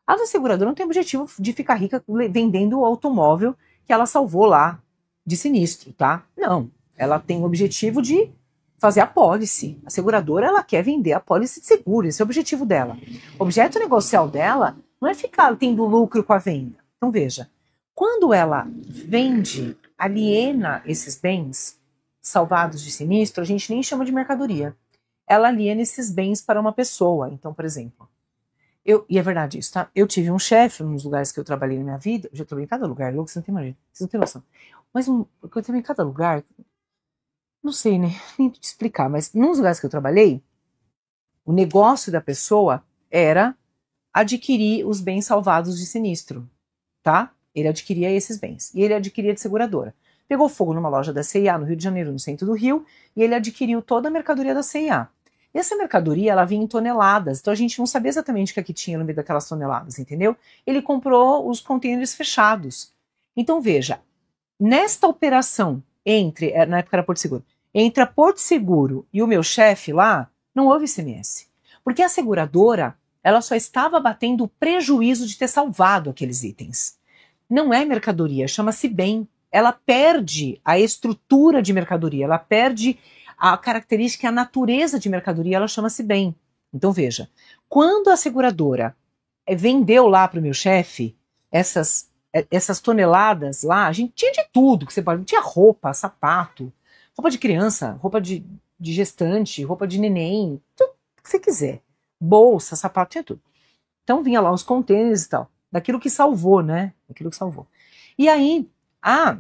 A seguradora não tem o objetivo de ficar rica vendendo o automóvel que ela salvou lá de sinistro, tá? Não. Ela tem o objetivo de fazer a pólice. A seguradora, ela quer vender a pólice de seguro. Esse é o objetivo dela. O objeto negocial dela não é ficar tendo lucro com a venda. Então, veja. Quando ela vende, aliena esses bens salvados de sinistro, a gente nem chama de mercadoria. Ela aliena esses bens para uma pessoa. Então, por exemplo, e é verdade isso, tá? Eu tive um chefe nos lugares que eu trabalhei na minha vida, eu já trabalhei em cada lugar, louco, você não tem imagina, você não tem noção. Mas eu trabalhei em cada lugar, não sei, né, nem te explicar, mas nos lugares que eu trabalhei, O negócio da pessoa era adquirir os bens salvados de sinistro, tá? Ele adquiria esses bens. E ele adquiria de seguradora. Pegou fogo numa loja da C&A no Rio de Janeiro, no centro do Rio, e ele adquiriu toda a mercadoria da C&A. E essa mercadoria, ela vinha em toneladas, então a gente não sabia exatamente o que aqui tinha no meio daquelas toneladas, entendeu? Ele comprou os contêineres fechados. Então veja, nesta operação na época era Porto Seguro, entre a Porto Seguro e o meu chefe lá, não houve ICMS. Porque a seguradora, ela só estava batendo o prejuízo de ter salvado aqueles itens. Não é mercadoria, chama-se bem. Ela perde a estrutura de mercadoria, ela perde a característica, a natureza de mercadoria, ela chama-se bem. Então veja, quando a seguradora vendeu lá para o meu chefe essas toneladas lá, a gente tinha de tudo que você pode, tinha roupa, sapato, roupa de criança, roupa de gestante, roupa de neném, tudo que você quiser, bolsa, sapato, tinha tudo. Então vinha lá os contêineres e tal, daquilo que salvou, né? Daquilo que salvou. E aí a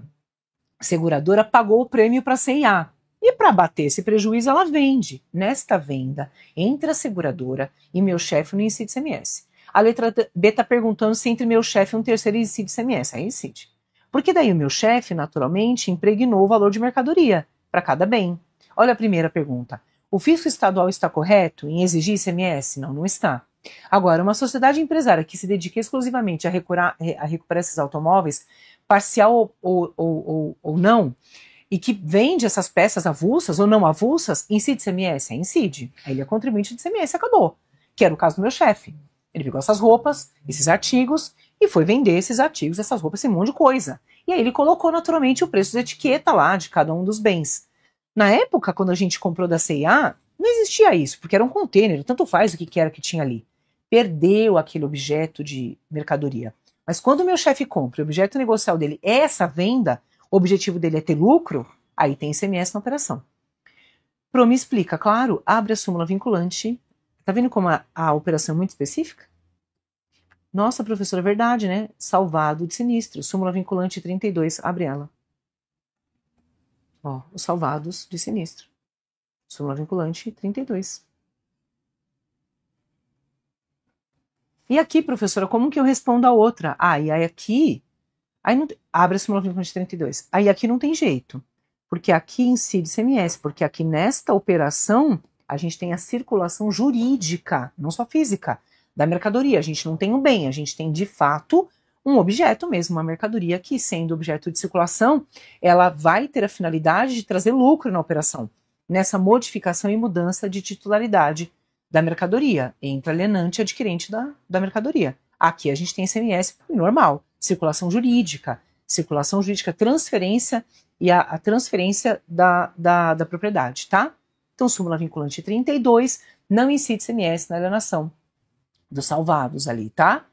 seguradora pagou o prêmio para a C&A. E para bater esse prejuízo, ela vende. Nesta venda, entre a seguradora e meu chefe, não incide ICMS. A letra B está perguntando se entre meu chefe e um terceiro incide ICMS. Aí incide. Porque daí o meu chefe, naturalmente, impregnou o valor de mercadoria para cada bem. Olha a primeira pergunta. O fisco estadual está correto em exigir ICMS? Não, não está. Agora, uma sociedade empresária que se dedica exclusivamente a recuperar esses automóveis, parcial ou não, e que vende essas peças avulsas ou não avulsas, incide ICMS? Incide. Aí ele é contribuinte de ICMS, acabou. Que era o caso do meu chefe. Ele pegou essas roupas, esses artigos, e foi vender esses artigos, essas roupas, esse monte de coisa. E aí ele colocou naturalmente o preço da etiqueta lá de cada um dos bens. Na época, quando a gente comprou da C&A, não existia isso, porque era um container, tanto faz o que era que tinha ali. Perdeu aquele objeto de mercadoria. Mas quando o meu chefe compra, o objeto negocial dele é essa venda, o objetivo dele é ter lucro, aí tem ICMS na operação. Pro me explica, claro, abre a súmula vinculante. Tá vendo como a operação é muito específica? Nossa, professora, é verdade, né? Salvado de sinistro. Súmula vinculante 32, abre ela. Ó, os salvados de sinistro. Súmula vinculante 32. E aqui, professora, como que eu respondo a outra? Ah, e aí aqui... Aí não, abre a súmula vinculante 32. Aí aqui não tem jeito. Porque aqui incide ICMS. Porque aqui nesta operação, a gente tem a circulação jurídica, não só física, da mercadoria. A gente não tem um bem, a gente tem, de fato, um objeto mesmo, uma mercadoria que, sendo objeto de circulação, ela vai ter a finalidade de trazer lucro na operação, nessa modificação e mudança de titularidade da mercadoria, entre alienante e adquirente da mercadoria. Aqui a gente tem ICMS normal, circulação jurídica, transferência e a transferência da propriedade, tá? Então, súmula vinculante 32, não incide ICMS na alienação dos salvados ali, tá?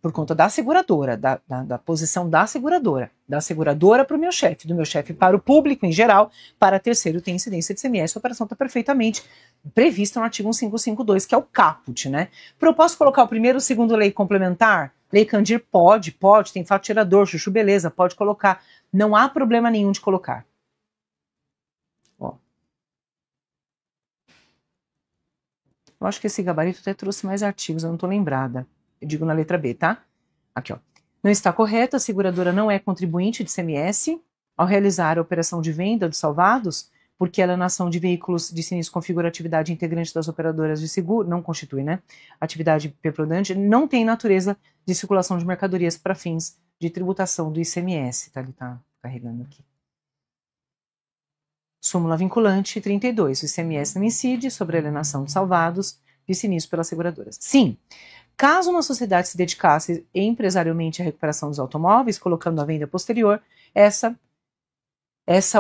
Por conta da seguradora, da posição da seguradora para o meu chefe, do meu chefe para o público em geral, para terceiro tem incidência de ICMS, a operação está perfeitamente prevista no artigo 1552, que é o caput, né? Eu posso colocar o primeiro e o segundo lei complementar? Lei Candir pode, tem fato tirador, chuchu, beleza, pode colocar. Não há problema nenhum de colocar. Ó. Eu acho que esse gabarito até trouxe mais artigos, eu não estou lembrada. Eu digo na letra B, tá? Aqui, ó. Não está correto, a seguradora não é contribuinte de ICMS ao realizar a operação de venda dos salvados, porque a alienação de veículos de sinistro configura atividade integrante das operadoras de seguro, não constitui, né? Atividade preponderante, não tem natureza de circulação de mercadorias para fins de tributação do ICMS, tá? Ele tá carregando aqui. Súmula vinculante 32. O ICMS não incide sobre a alienação de salvados de sinistro pelas seguradoras. Sim, caso uma sociedade se dedicasse empresarialmente à recuperação dos automóveis, colocando a venda posterior, essa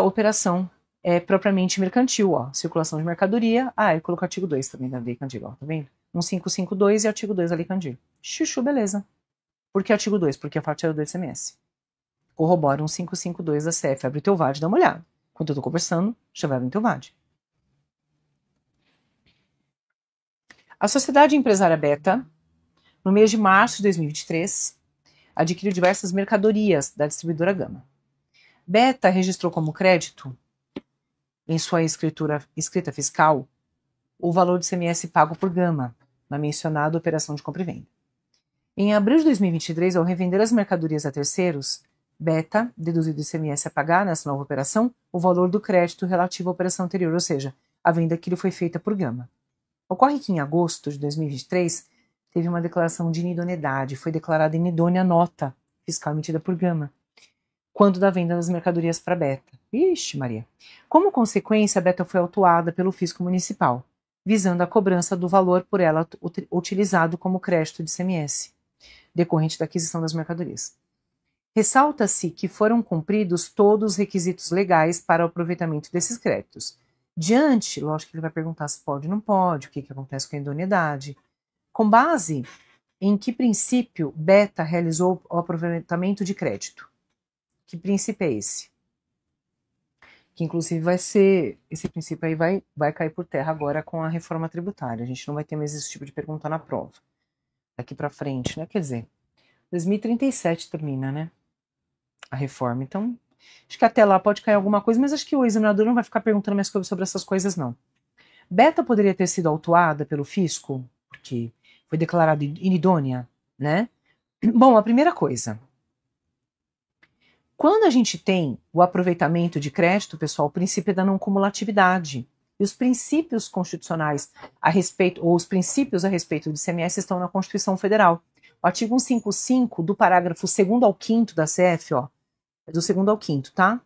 operação é propriamente mercantil, ó. Circulação de mercadoria. Ah, eu coloco o artigo 2 também da Lei Candir, ó, tá vendo? 1552 e artigo 2 da Lei Candir. Chuchu, beleza. Por que artigo 2? Porque é fato tirador do ICMS. Corrobora 1552 da CF. Abre o teu VAD e dá uma olhada. Enquanto eu tô conversando, já vai abrir o teu VAD. A Sociedade Empresária Beta, no mês de março de 2023, adquiriu diversas mercadorias da distribuidora Gama. Beta registrou como crédito, em sua escrita fiscal, o valor do ICMS pago por Gama, na mencionada operação de compra e venda. Em abril de 2023, ao revender as mercadorias a terceiros, Beta deduziu do ICMS a pagar nessa nova operação o valor do crédito relativo à operação anterior, ou seja, a venda que lhe foi feita por Gama. Ocorre que em agosto de 2023 teve uma declaração de inidoneidade, foi declarada inidônea a nota fiscal emitida por Gama, quando da venda das mercadorias para Beta. Ixi, Maria. Como consequência, a Beta foi autuada pelo fisco municipal, visando a cobrança do valor por ela utilizado como crédito de ICMS, decorrente da aquisição das mercadorias. Ressalta-se que foram cumpridos todos os requisitos legais para o aproveitamento desses créditos. Diante, lógico que ele vai perguntar se pode ou não pode, o que acontece com a idoneidade. Com base em que princípio Beta realizou o aproveitamento de crédito? Que princípio é esse? Que inclusive vai ser, esse princípio aí vai cair por terra agora com a reforma tributária. A gente não vai ter mais esse tipo de pergunta na prova. Daqui para frente, né? Quer dizer, 2037 termina, né? A reforma. Então, acho que até lá pode cair alguma coisa, mas acho que o examinador não vai ficar perguntando mais sobre essas coisas, não. Beta poderia ter sido autuada pelo fisco, porque foi declarada inidônea, né? Bom, a primeira coisa. Quando a gente tem o aproveitamento de crédito, pessoal, o princípio é da não cumulatividade. E os princípios constitucionais a respeito, ou os princípios a respeito do ICMS estão na Constituição Federal. O artigo 155, do parágrafo 2º ao 5º da CF, ó, é do 2º ao 5º, tá?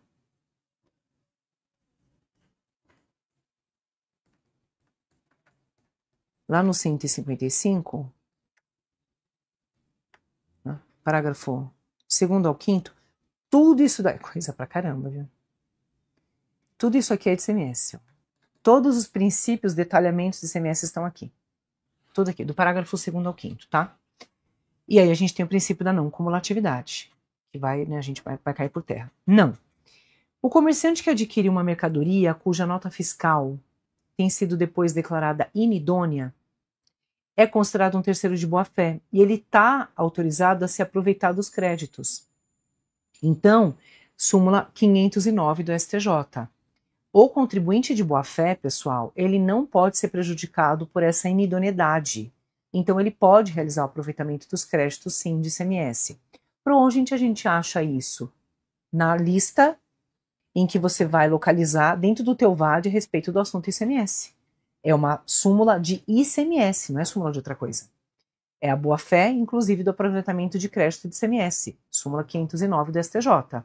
Lá no 155, né, parágrafo 2º ao 5º, tudo isso daí, coisa pra caramba, viu? Tudo isso aqui é de ICMS, ó. Todos os princípios, detalhamentos de ICMS estão aqui. Tudo aqui, do parágrafo 2º ao 5º, tá? E aí a gente tem o princípio da não cumulatividade, que vai, né, a gente vai cair por terra. Não. O comerciante que adquire uma mercadoria cuja nota fiscal tem sido depois declarada inidônea é considerado um terceiro de boa-fé e ele está autorizado a se aproveitar dos créditos. Então, súmula 509 do STJ. O contribuinte de boa-fé, pessoal, ele não pode ser prejudicado por essa inidoneidade. Então, ele pode realizar o aproveitamento dos créditos, sim, de ICMS. Por onde a gente acha isso? Na lista em que você vai localizar dentro do teu VAD a respeito do assunto ICMS. É uma súmula de ICMS, não é súmula de outra coisa. É a boa-fé, inclusive, do aproveitamento de crédito de ICMS, súmula 509 do STJ.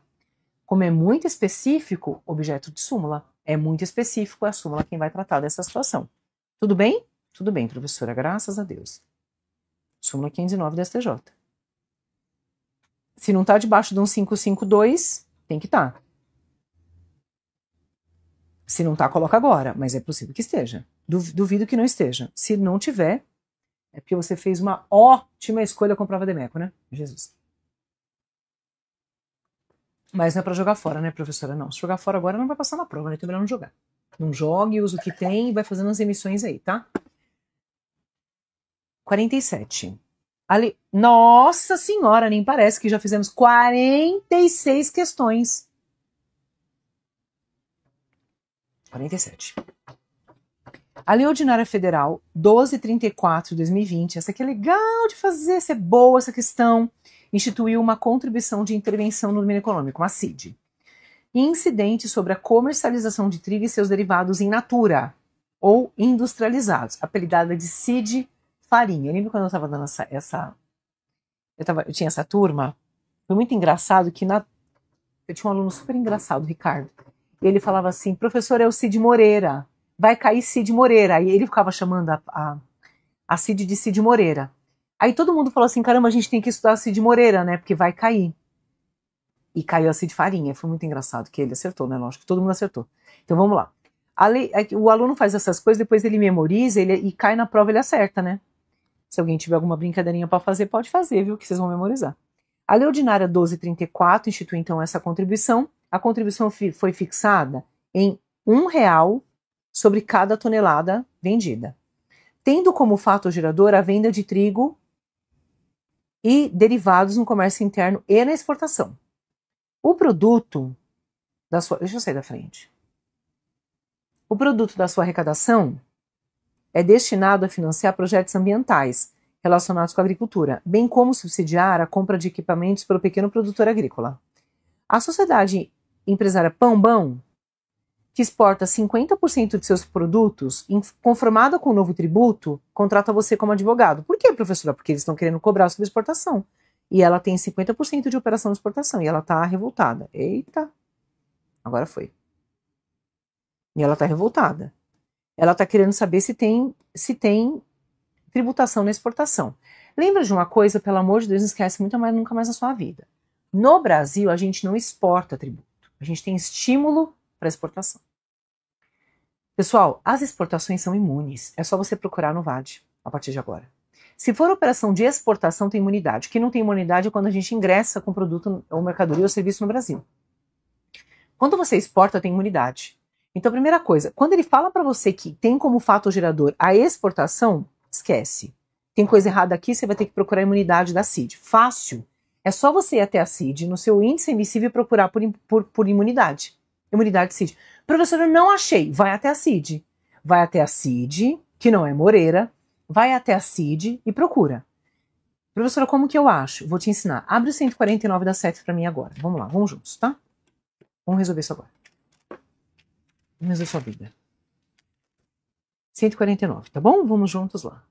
Como é muito específico, objeto de súmula. É muito específico, é a súmula quem vai tratar dessa situação. Tudo bem? Tudo bem, professora, graças a Deus. Súmula 509 do STJ. Se não está debaixo de um 552, tem que estar. Se não está, coloca agora, mas é possível que esteja. Duvido que não esteja. Se não tiver, é porque você fez uma ótima escolha com prova de MECO, né? Jesus. Mas não é para jogar fora, né, professora? Não. Se jogar fora agora, não vai passar na prova, né? Então é melhor não jogar. Não jogue, usa o que tem e vai fazendo as emissões aí, tá? 47. Ali... Nossa senhora, nem parece que já fizemos 46 questões. 47. A Lei Ordinária Federal 1234 de 2020, essa aqui é legal de fazer, essa é boa essa questão, instituiu uma contribuição de intervenção no domínio econômico, uma CID, incidente sobre a comercialização de trigo e seus derivados in natura, ou industrializados, apelidada de CID farinha. Eu lembro quando eu estava dando eu tinha essa turma, foi muito engraçado que eu tinha um aluno super engraçado, Ricardo, e ele falava assim, professor, é o Cid Moreira, vai cair Cid Moreira. Aí ele ficava chamando a Cid de Cid Moreira. Aí todo mundo falou assim, caramba, a gente tem que estudar a Cid Moreira, né, porque vai cair. E caiu a Cid Farinha. Foi muito engraçado que ele acertou, né, lógico, todo mundo acertou. Então vamos lá. O aluno faz essas coisas, depois ele memoriza e cai na prova, ele acerta, né. Se alguém tiver alguma brincadeirinha para fazer, pode fazer, viu, que vocês vão memorizar. A Lei Ordinária 1234 institui então essa contribuição. A contribuição foi fixada em R$1 sobre cada tonelada vendida, tendo como fato gerador a venda de trigo e derivados no comércio interno e na exportação. O produto da sua... Deixa eu sair da frente. O produto da sua arrecadação é destinado a financiar projetos ambientais relacionados com a agricultura, bem como subsidiar a compra de equipamentos pelo pequeno produtor agrícola. A sociedade empresária Pambão, que exporta 50% de seus produtos, conformada com o novo tributo, contrata você como advogado. Por quê, professora? Porque eles estão querendo cobrar sobre exportação. E ela tem 50% de operação de exportação. E ela está revoltada. Eita! Agora foi. E ela está revoltada. Ela está querendo saber se tem tributação na exportação. Lembra de uma coisa, pelo amor de Deus, não esquece nunca mais na sua vida. No Brasil, a gente não exporta tributo. A gente tem estímulo para exportação. Pessoal, as exportações são imunes. É só você procurar no VAD, a partir de agora. Se for operação de exportação, tem imunidade. O que não tem imunidade é quando a gente ingressa com produto, ou mercadoria ou serviço no Brasil. Quando você exporta, tem imunidade. Então, primeira coisa, quando ele fala para você que tem como fato gerador a exportação, esquece. Tem coisa errada aqui, você vai ter que procurar a imunidade da CID. Fácil. É só você ir até a CID, no seu índice emissível, e procurar por imunidade. Imunidade CID. Professor, eu não achei. Vai até a CID. Vai até a CID, que não é Moreira. Vai até a CID e procura. Professora, como que eu acho? Vou te ensinar. Abre o 149 da CEF para mim agora. Vamos lá, vamos juntos, tá? Vamos resolver isso agora. Vamos resolver sua vida. 149, tá bom? Vamos juntos lá.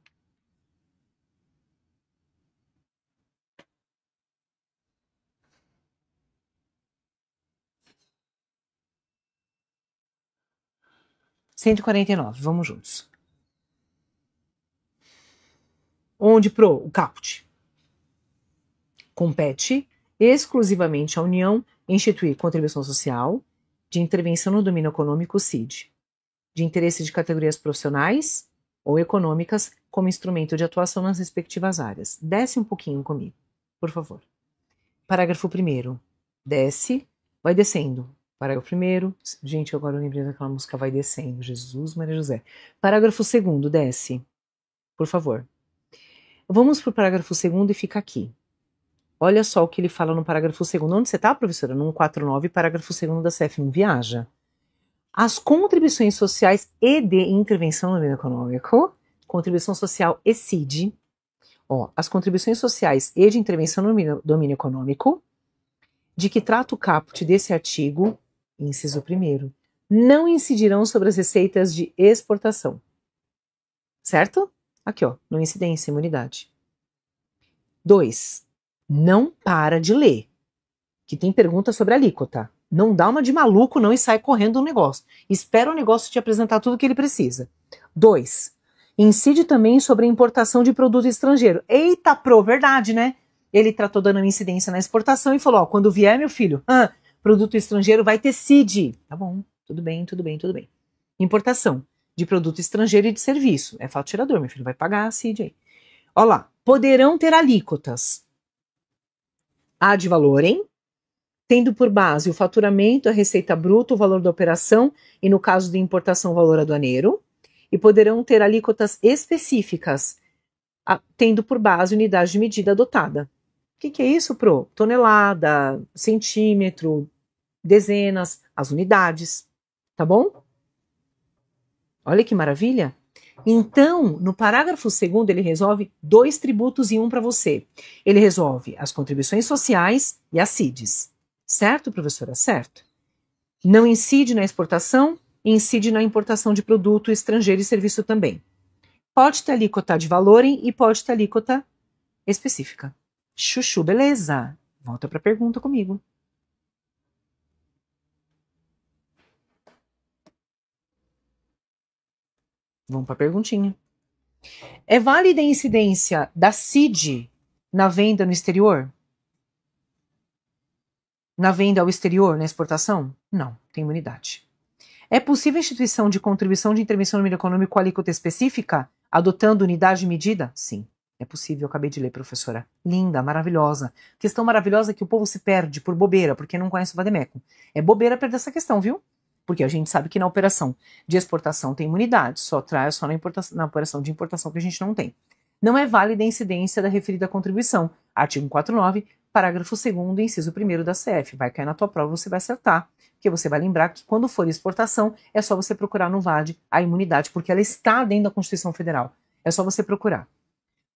Vamos juntos. Onde o caput compete exclusivamente à União instituir contribuição social de intervenção no domínio econômico CID, de interesse de categorias profissionais ou econômicas como instrumento de atuação nas respectivas áreas. Desce um pouquinho comigo, por favor. Parágrafo 1º. Desce, vai descendo. Parágrafo 1º. Gente, agora eu lembrei daquela música Vai Descendo. Jesus, Maria José. Parágrafo 2º, desce. Por favor. Vamos para o parágrafo 2º e fica aqui. Olha só o que ele fala no parágrafo 2º. Onde você está, professora? No 149, parágrafo 2º da CEF. Não viaja. As contribuições sociais e de intervenção no domínio econômico, contribuição social e CID, as contribuições sociais e de intervenção no domínio econômico, de que trata o caput desse artigo, inciso 1º, não incidirão sobre as receitas de exportação. Certo? Aqui, não incidência, imunidade. 2. Não para de ler, que tem pergunta sobre a alíquota. Não dá uma de maluco não e sai correndo do negócio. Espera o negócio te apresentar tudo o que ele precisa. 2. Incide também sobre a importação de produto estrangeiro. Eita, verdade, né? Ele tratou dando incidência na exportação e falou, quando vier, meu filho, produto estrangeiro vai ter CID. Tá bom, tudo bem. Importação de produto estrangeiro e de serviço. É fato tirador, meu filho, vai pagar a CID aí. Olha lá, poderão ter alíquotas ad valorem, tendo por base o faturamento, a receita bruta, o valor da operação e, no caso de importação, o valor aduaneiro, e poderão ter alíquotas específicas, tendo por base unidade de medida adotada. O que é isso, Pro? Tonelada, centímetro, dezenas, as unidades, tá bom? Olha que maravilha! Então, no parágrafo 2º, ele resolve 2 tributos em um para você. Ele resolve as contribuições sociais e as CIDs. Certo, professora? Certo. Não incide na exportação, incide na importação de produto estrangeiro e serviço também. Pode ter alíquota de valorem e pode ter alíquota específica. Chuchu, beleza? Volta para a pergunta comigo. Vamos para a perguntinha. É válida a incidência da CID na venda no exterior? Na venda ao exterior, na exportação? Não, tem imunidade. É possível a instituição de contribuição de intervenção no meio econômico com alíquota específica, adotando unidade de medida? Sim, é possível, eu acabei de ler, professora. Linda, maravilhosa. Questão maravilhosa é que o povo se perde por bobeira, porque não conhece o vademécum. É bobeira perder essa questão, viu? Porque a gente sabe que na operação de exportação tem imunidade, só na operação de importação que a gente não tem. Não é válida a incidência da referida contribuição. Artigo 149, parágrafo 2º, inciso 1º da CF. Vai cair na tua prova, você vai acertar. Porque você vai lembrar que quando for exportação, é só você procurar no VAD a imunidade, porque ela está dentro da Constituição Federal. É só você procurar.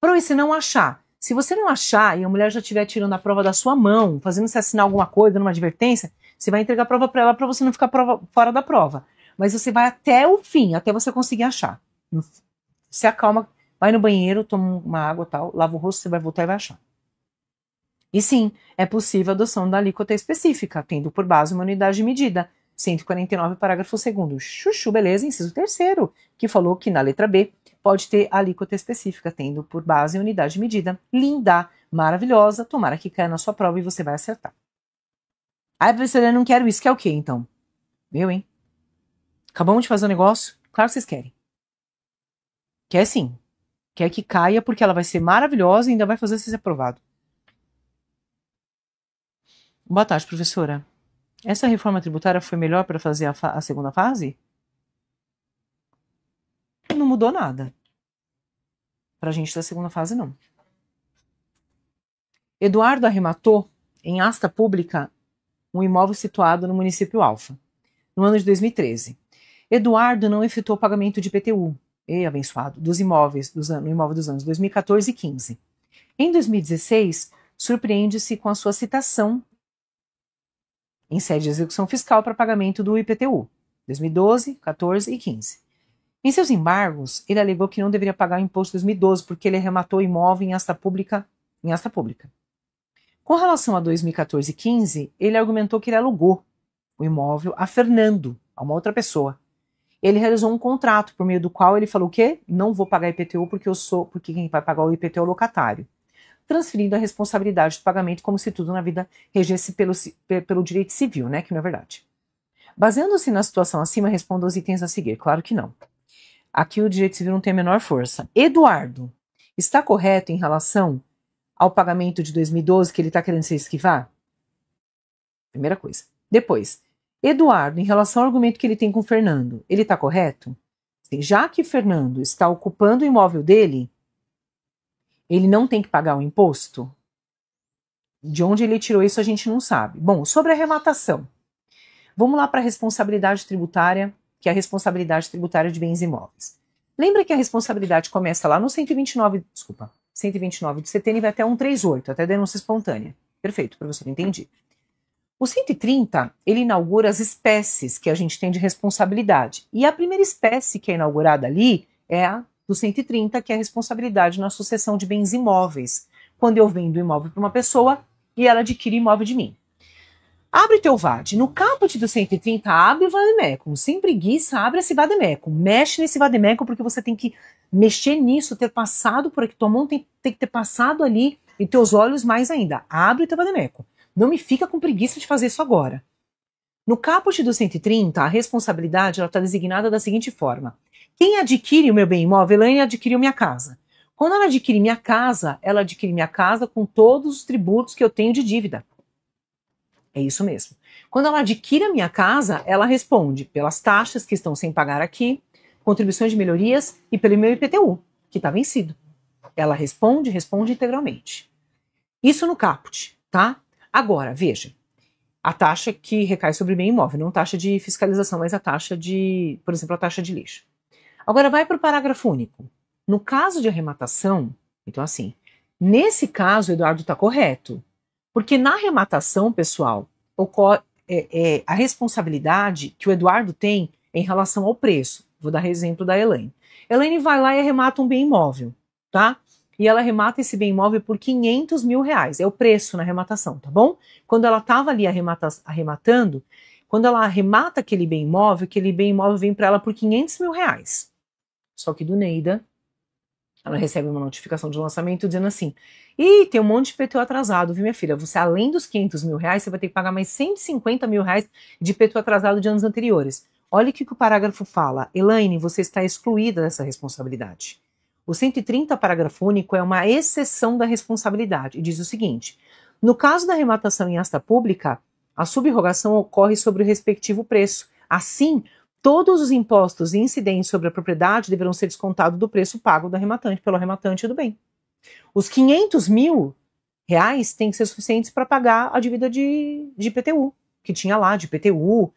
E se não achar? Se você não achar e a mulher já estiver tirando a prova da sua mão, fazendo você assinar alguma coisa, dando uma advertência, você vai entregar a prova para ela para você não ficar fora da prova. Mas você vai até o fim, até você conseguir achar. Se acalma, vai no banheiro, toma uma água e tal, lava o rosto, você vai voltar e vai achar. E sim, é possível a adoção da alíquota específica, tendo por base uma unidade de medida. 149, parágrafo 2º. Chuchu, beleza, inciso 3º, que falou que na letra B pode ter alíquota específica, tendo por base a unidade de medida. Linda, maravilhosa, tomara que caia na sua prova e você vai acertar. Ai, professora, eu não quero isso, quer o quê, então? Viu, hein? Acabamos de fazer um negócio? Claro que vocês querem. Quer sim. Quer que caia porque ela vai ser maravilhosa e ainda vai fazer você ser aprovado. Boa tarde, professora. Essa reforma tributária foi melhor para fazer a segunda fase? Não mudou nada. Para a gente da segunda fase, não. Eduardo arrematou, em asta pública, um imóvel situado no município Alfa, no ano de 2013. Eduardo não efetuou pagamento de IPTU, abençoado, dos imóveis no imóvel dos anos 2014 e 15. Em 2016, surpreende-se com a sua citação em sede de execução fiscal para pagamento do IPTU, 2012, 14 e 15. Em seus embargos, ele alegou que não deveria pagar o imposto de 2012 porque ele arrematou o imóvel em asta pública. Com relação a 2014 e 15, ele argumentou que ele alugou o imóvel a Fernando, a uma outra pessoa. Ele realizou um contrato por meio do qual ele falou o quê? Não vou pagar IPTU porque quem vai pagar o IPTU é o locatário, transferindo a responsabilidade do pagamento como se tudo na vida regesse pelo direito civil, né? Que não é verdade. Baseando-se na situação acima, responda aos itens a seguir. Claro que não. Aqui o direito civil não tem a menor força. Eduardo, está correto em relação ao pagamento de 2012 que ele está querendo se esquivar? Primeira coisa. Depois, Eduardo, em relação ao argumento que ele tem com Fernando, ele está correto? Já que Fernando está ocupando o imóvel dele, ele não tem que pagar o imposto? De onde ele tirou isso a gente não sabe. Bom, sobre a arrematação. Vamos lá para a responsabilidade tributária, que é a responsabilidade tributária de bens imóveis. Lembra que a responsabilidade começa lá no 129 de setembro e vai até 138, até denúncia espontânea. Perfeito, professor, entendi. O 130, ele inaugura as espécies que a gente tem de responsabilidade. E a primeira espécie que é inaugurada ali é a do 130, que é a responsabilidade na sucessão de bens imóveis. Quando eu vendo imóvel para uma pessoa e ela adquire imóvel de mim. Abre teu VAD. No caput do 130, abre o vademecum. Sem preguiça, abre esse vademecum. Mexe nesse vademecum porque você tem que mexer nisso, ter passado por aqui. Tua mão tem que ter passado ali e teus olhos mais ainda. Abre o teu vademecum. Não me fica com preguiça de fazer isso agora. No caput do 130, a responsabilidade está designada da seguinte forma. Quem adquire o meu bem imóvel, Elaine adquiriu minha casa. Quando ela adquire minha casa com todos os tributos que eu tenho de dívida. É isso mesmo. Quando ela adquire a minha casa, ela responde pelas taxas que estão sem pagar aqui, contribuições de melhorias e pelo meu IPTU, que está vencido. Ela responde integralmente. Isso no caput, tá? Agora, veja. A taxa que recai sobre o bem imóvel, não taxa de fiscalização, mas a taxa de, por exemplo, a taxa de lixo. Agora vai para o parágrafo único. No caso de arrematação, então assim, nesse caso o Eduardo está correto. Porque na arrematação, pessoal, ocorre a responsabilidade que o Eduardo tem em relação ao preço. Vou dar exemplo da Elaine. Elaine vai lá e arremata um bem imóvel, tá? E ela arremata esse bem imóvel por 500 mil reais. É o preço na arrematação, tá bom? Quando ela estava ali arrematando, quando ela arremata aquele bem imóvel vem para ela por 500 mil reais. Só que do Neida, ela recebe uma notificação de lançamento dizendo assim, ih, tem um monte de IPTU atrasado, viu minha filha? Você, além dos 500 mil reais, você vai ter que pagar mais 150 mil reais de IPTU atrasado de anos anteriores. Olha o que o parágrafo fala. Elaine, você está excluída dessa responsabilidade. O 130, parágrafo único, é uma exceção da responsabilidade e diz o seguinte, no caso da arrematação em asta pública, a subrogação ocorre sobre o respectivo preço. Assim, todos os impostos incidentes sobre a propriedade deverão ser descontados do preço pago do arrematante, pelo arrematante do bem. Os 500 mil reais têm que ser suficientes para pagar a dívida de IPTU, que tinha lá, de IPTU,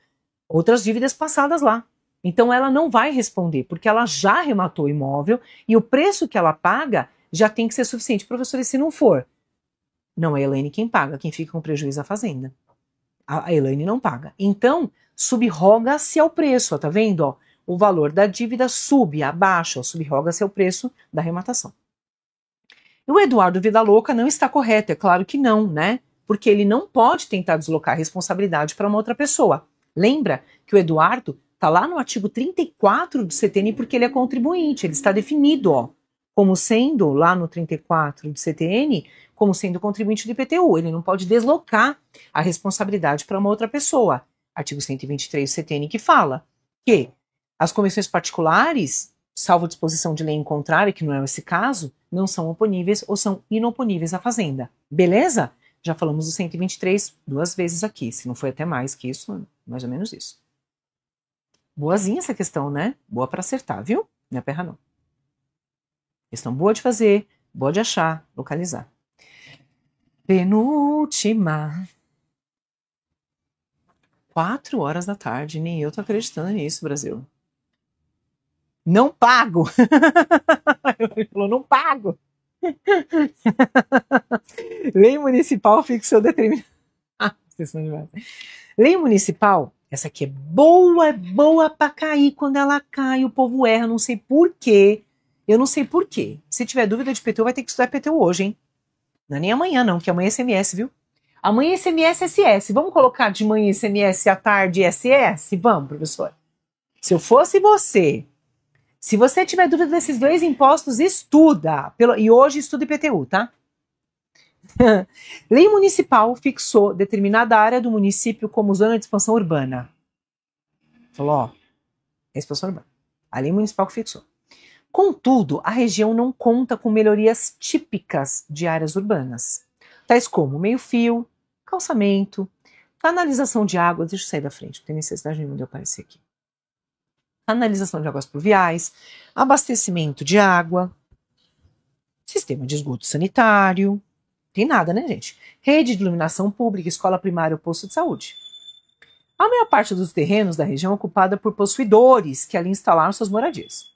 outras dívidas passadas lá. Então ela não vai responder, porque ela já arrematou o imóvel e o preço que ela paga já tem que ser suficiente. Professor, e se não for? Não é a Elaine quem paga, quem fica com prejuízo é a fazenda. A Elaine não paga. Então, subroga-se ao preço, ó, tá vendo? Ó, o valor da dívida abaixa, subroga-se ao preço da arrematação. E o Eduardo Vida Louca não está correto, é claro que não, né? Porque ele não pode tentar deslocar a responsabilidade para uma outra pessoa. Lembra que o Eduardo está lá no artigo 34 do CTN porque ele é contribuinte, ele está definido, ó, como sendo, lá no 34 do CTN, como sendo contribuinte do IPTU. Ele não pode deslocar a responsabilidade para uma outra pessoa. Artigo 123 do CTN que fala que as comissões particulares, salvo disposição de lei em contrário, que não é esse caso, não são oponíveis ou são inoponíveis à fazenda. Beleza? Já falamos do 123 duas vezes aqui, se não foi até mais que isso, mais ou menos isso. Boazinha essa questão, né? Boa para acertar, viu? Não é perra não. Questão boa de fazer, boa de achar, localizar. Penúltima. 4 horas da tarde, nem eu tô acreditando nisso, Brasil. Não pago! Ele falou, não pago! Lei municipal fixou determinado. Lei municipal, essa aqui é boa pra cair. Quando ela cai, o povo erra, não sei por quê. Eu não sei por quê. Se tiver dúvida de IPTU, vai ter que estudar IPTU hoje, hein? Não é nem amanhã, não, que amanhã é SMS, viu? Amanhã é SMS, SS. Vamos colocar de manhã SMS, à tarde SS? Vamos, professor. Se eu fosse você, se você tiver dúvida desses dois impostos, estuda. E hoje estuda IPTU, tá? Lei municipal fixou determinada área do município como zona de expansão urbana. Falou, ó, é expansão urbana. A lei municipal fixou. Contudo, a região não conta com melhorias típicas de áreas urbanas, tais como meio-fio, calçamento, canalização de água. Deixa eu sair da frente, não tem necessidade nenhuma de eu aparecer aqui. Canalização de águas pluviais, abastecimento de água, sistema de esgoto sanitário, tem nada, né, gente? Rede de iluminação pública, escola primária ou posto de saúde. A maior parte dos terrenos da região é ocupada por possuidores que ali instalaram suas moradias.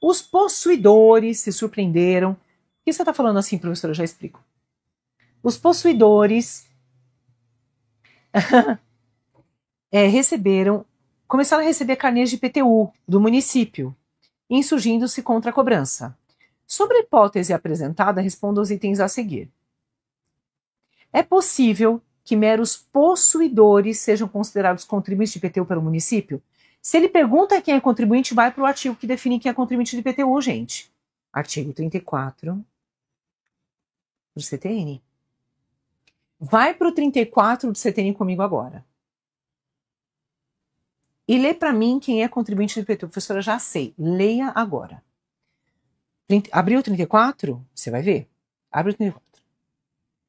Os possuidores se surpreenderam. Por que você está falando assim, professora? Eu já explico. Os possuidores começaram a receber carnês de IPTU do município, insurgindo-se contra a cobrança. Sobre a hipótese apresentada, respondo aos itens a seguir. É possível que meros possuidores sejam considerados contribuintes de IPTU pelo município? Se ele pergunta quem é contribuinte, vai para o artigo que define quem é contribuinte de IPTU, gente. Artigo 34 do CTN. Vai para o 34 do CTN comigo agora. E lê para mim quem é contribuinte de IPTU. Professora, já sei. Leia agora. Abriu o 34? Você vai ver. Abre o 34.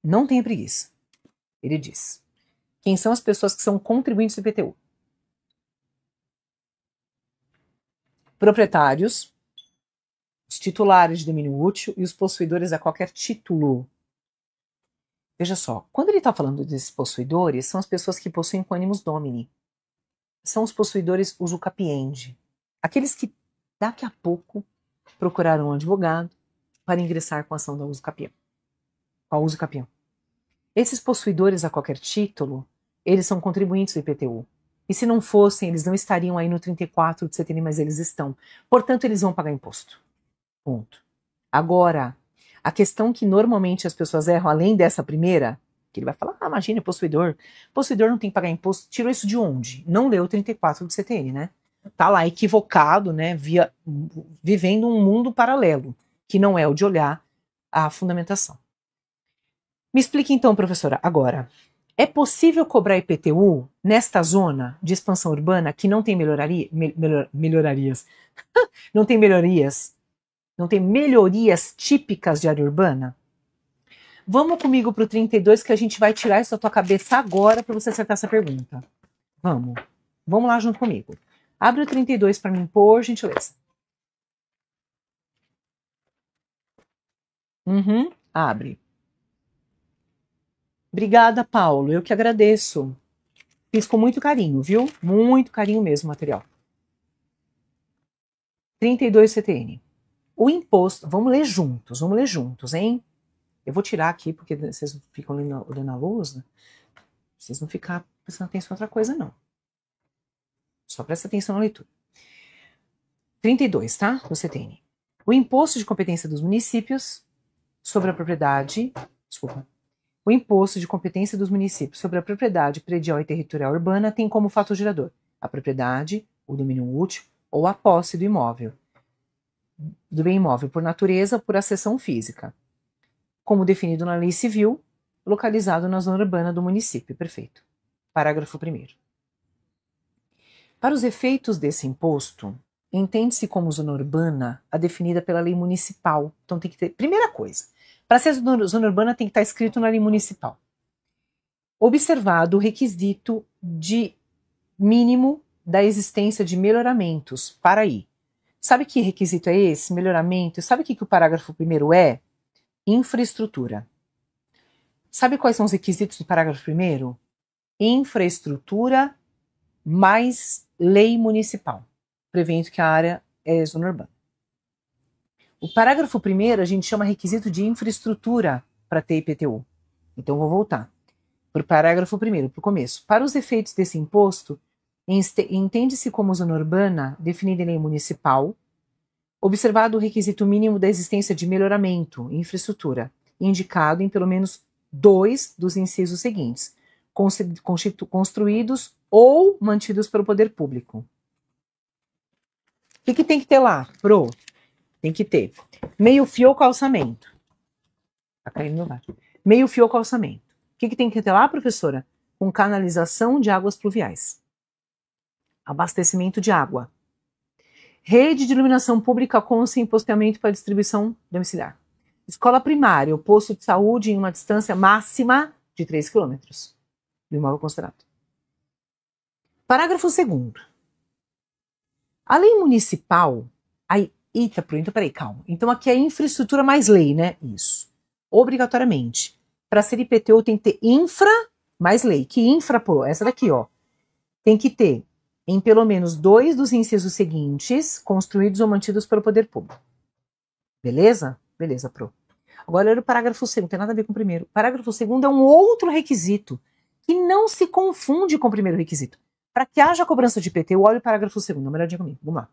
Não tenha preguiça. Ele diz. Quem são as pessoas que são contribuintes do IPTU? Proprietários, os titulares de domínio útil e os possuidores a qualquer título. Veja só, quando ele está falando desses possuidores, são as pessoas que possuem com animus domini. São os possuidores uso capiende. Aqueles que, daqui a pouco, procurarão um advogado para ingressar com a ação da uso capião. Com a uso capião. Esses possuidores a qualquer título, eles são contribuintes do IPTU. E se não fossem, eles não estariam aí no 34 do CTN, mas eles estão. Portanto, eles vão pagar imposto. Ponto. Agora, a questão que normalmente as pessoas erram, além dessa primeira, que ele vai falar, imagine, possuidor. Possuidor não tem que pagar imposto. Tirou isso de onde? Não leu o 34 do CTN, né? Tá lá equivocado, né? Vivendo um mundo paralelo, que não é o de olhar a fundamentação. Me explique então, professora, agora. É possível cobrar IPTU nesta zona de expansão urbana que não tem melhorias? Não tem melhorias? Não tem melhorias típicas de área urbana? Vamos comigo para o 32 que a gente vai tirar isso da tua cabeça agora para você acertar essa pergunta. Vamos. Vamos lá junto comigo. Abre o 32 para mim, por gentileza. Abre. Obrigada, Paulo. Eu que agradeço. Fiz com muito carinho, viu? Muito carinho mesmo o material. 32 CTN. O imposto, vamos ler juntos, hein? Eu vou tirar aqui, porque vocês ficam olhando a lousa. Vocês não ficar prestando atenção em outra coisa, não. Só presta atenção na leitura. 32, tá? Do CTN. O imposto de competência dos municípios sobre a propriedade... Desculpa. O imposto de competência dos municípios sobre a propriedade predial e territorial urbana tem como fator gerador a propriedade, o domínio útil ou a posse do imóvel, do bem imóvel por natureza ou por acessão física, como definido na lei civil, localizado na zona urbana do município. Perfeito. Parágrafo 1º. Para os efeitos desse imposto, entende-se como zona urbana a definida pela lei municipal. Então tem que ter... Primeira coisa, para ser zona urbana tem que estar escrito na lei municipal. Observado o requisito de mínimo da existência de melhoramentos para aí. Sabe que requisito é esse? Melhoramento. Sabe o que o parágrafo 1º é? Infraestrutura. Sabe quais são os requisitos do parágrafo 1º? Infraestrutura mais lei municipal, prevendo que a área é zona urbana. O parágrafo 1º a gente chama requisito de infraestrutura para ter IPTU. Então vou voltar para o parágrafo 1º, para o começo. Para os efeitos desse imposto, entende-se como zona urbana definida em lei municipal, observado o requisito mínimo da existência de melhoramento, infraestrutura, indicado em pelo menos 2 dos incisos seguintes, construídos ou mantidos pelo poder público. O que tem que ter lá, Pro? Tem que ter meio-fio ou calçamento. Tá caindo no bar. Meio-fio ou calçamento. O que tem que ter lá, professora? Com canalização de águas pluviais. Abastecimento de água. Rede de iluminação pública com sem posteamento para distribuição domiciliar. Escola primária ou posto de saúde em uma distância máxima de 3 km do imóvel considerado. Parágrafo 2º. A lei municipal... Eita, então peraí, calma. Então aqui é infraestrutura mais lei, né? Isso. Obrigatoriamente. Para ser IPTU tem que ter infra mais lei. Que infra, pô? Essa daqui, ó. Tem que ter em pelo menos 2 dos incisos seguintes, construídos ou mantidos pelo poder público. Beleza? Beleza, Pro. Agora olha o parágrafo 2º, não tem nada a ver com o primeiro. O parágrafo 2º é um outro requisito que não se confunde com o primeiro requisito. Para que haja cobrança de IPTU, olha o parágrafo 2º, dá uma olhadinha comigo. Vamos lá.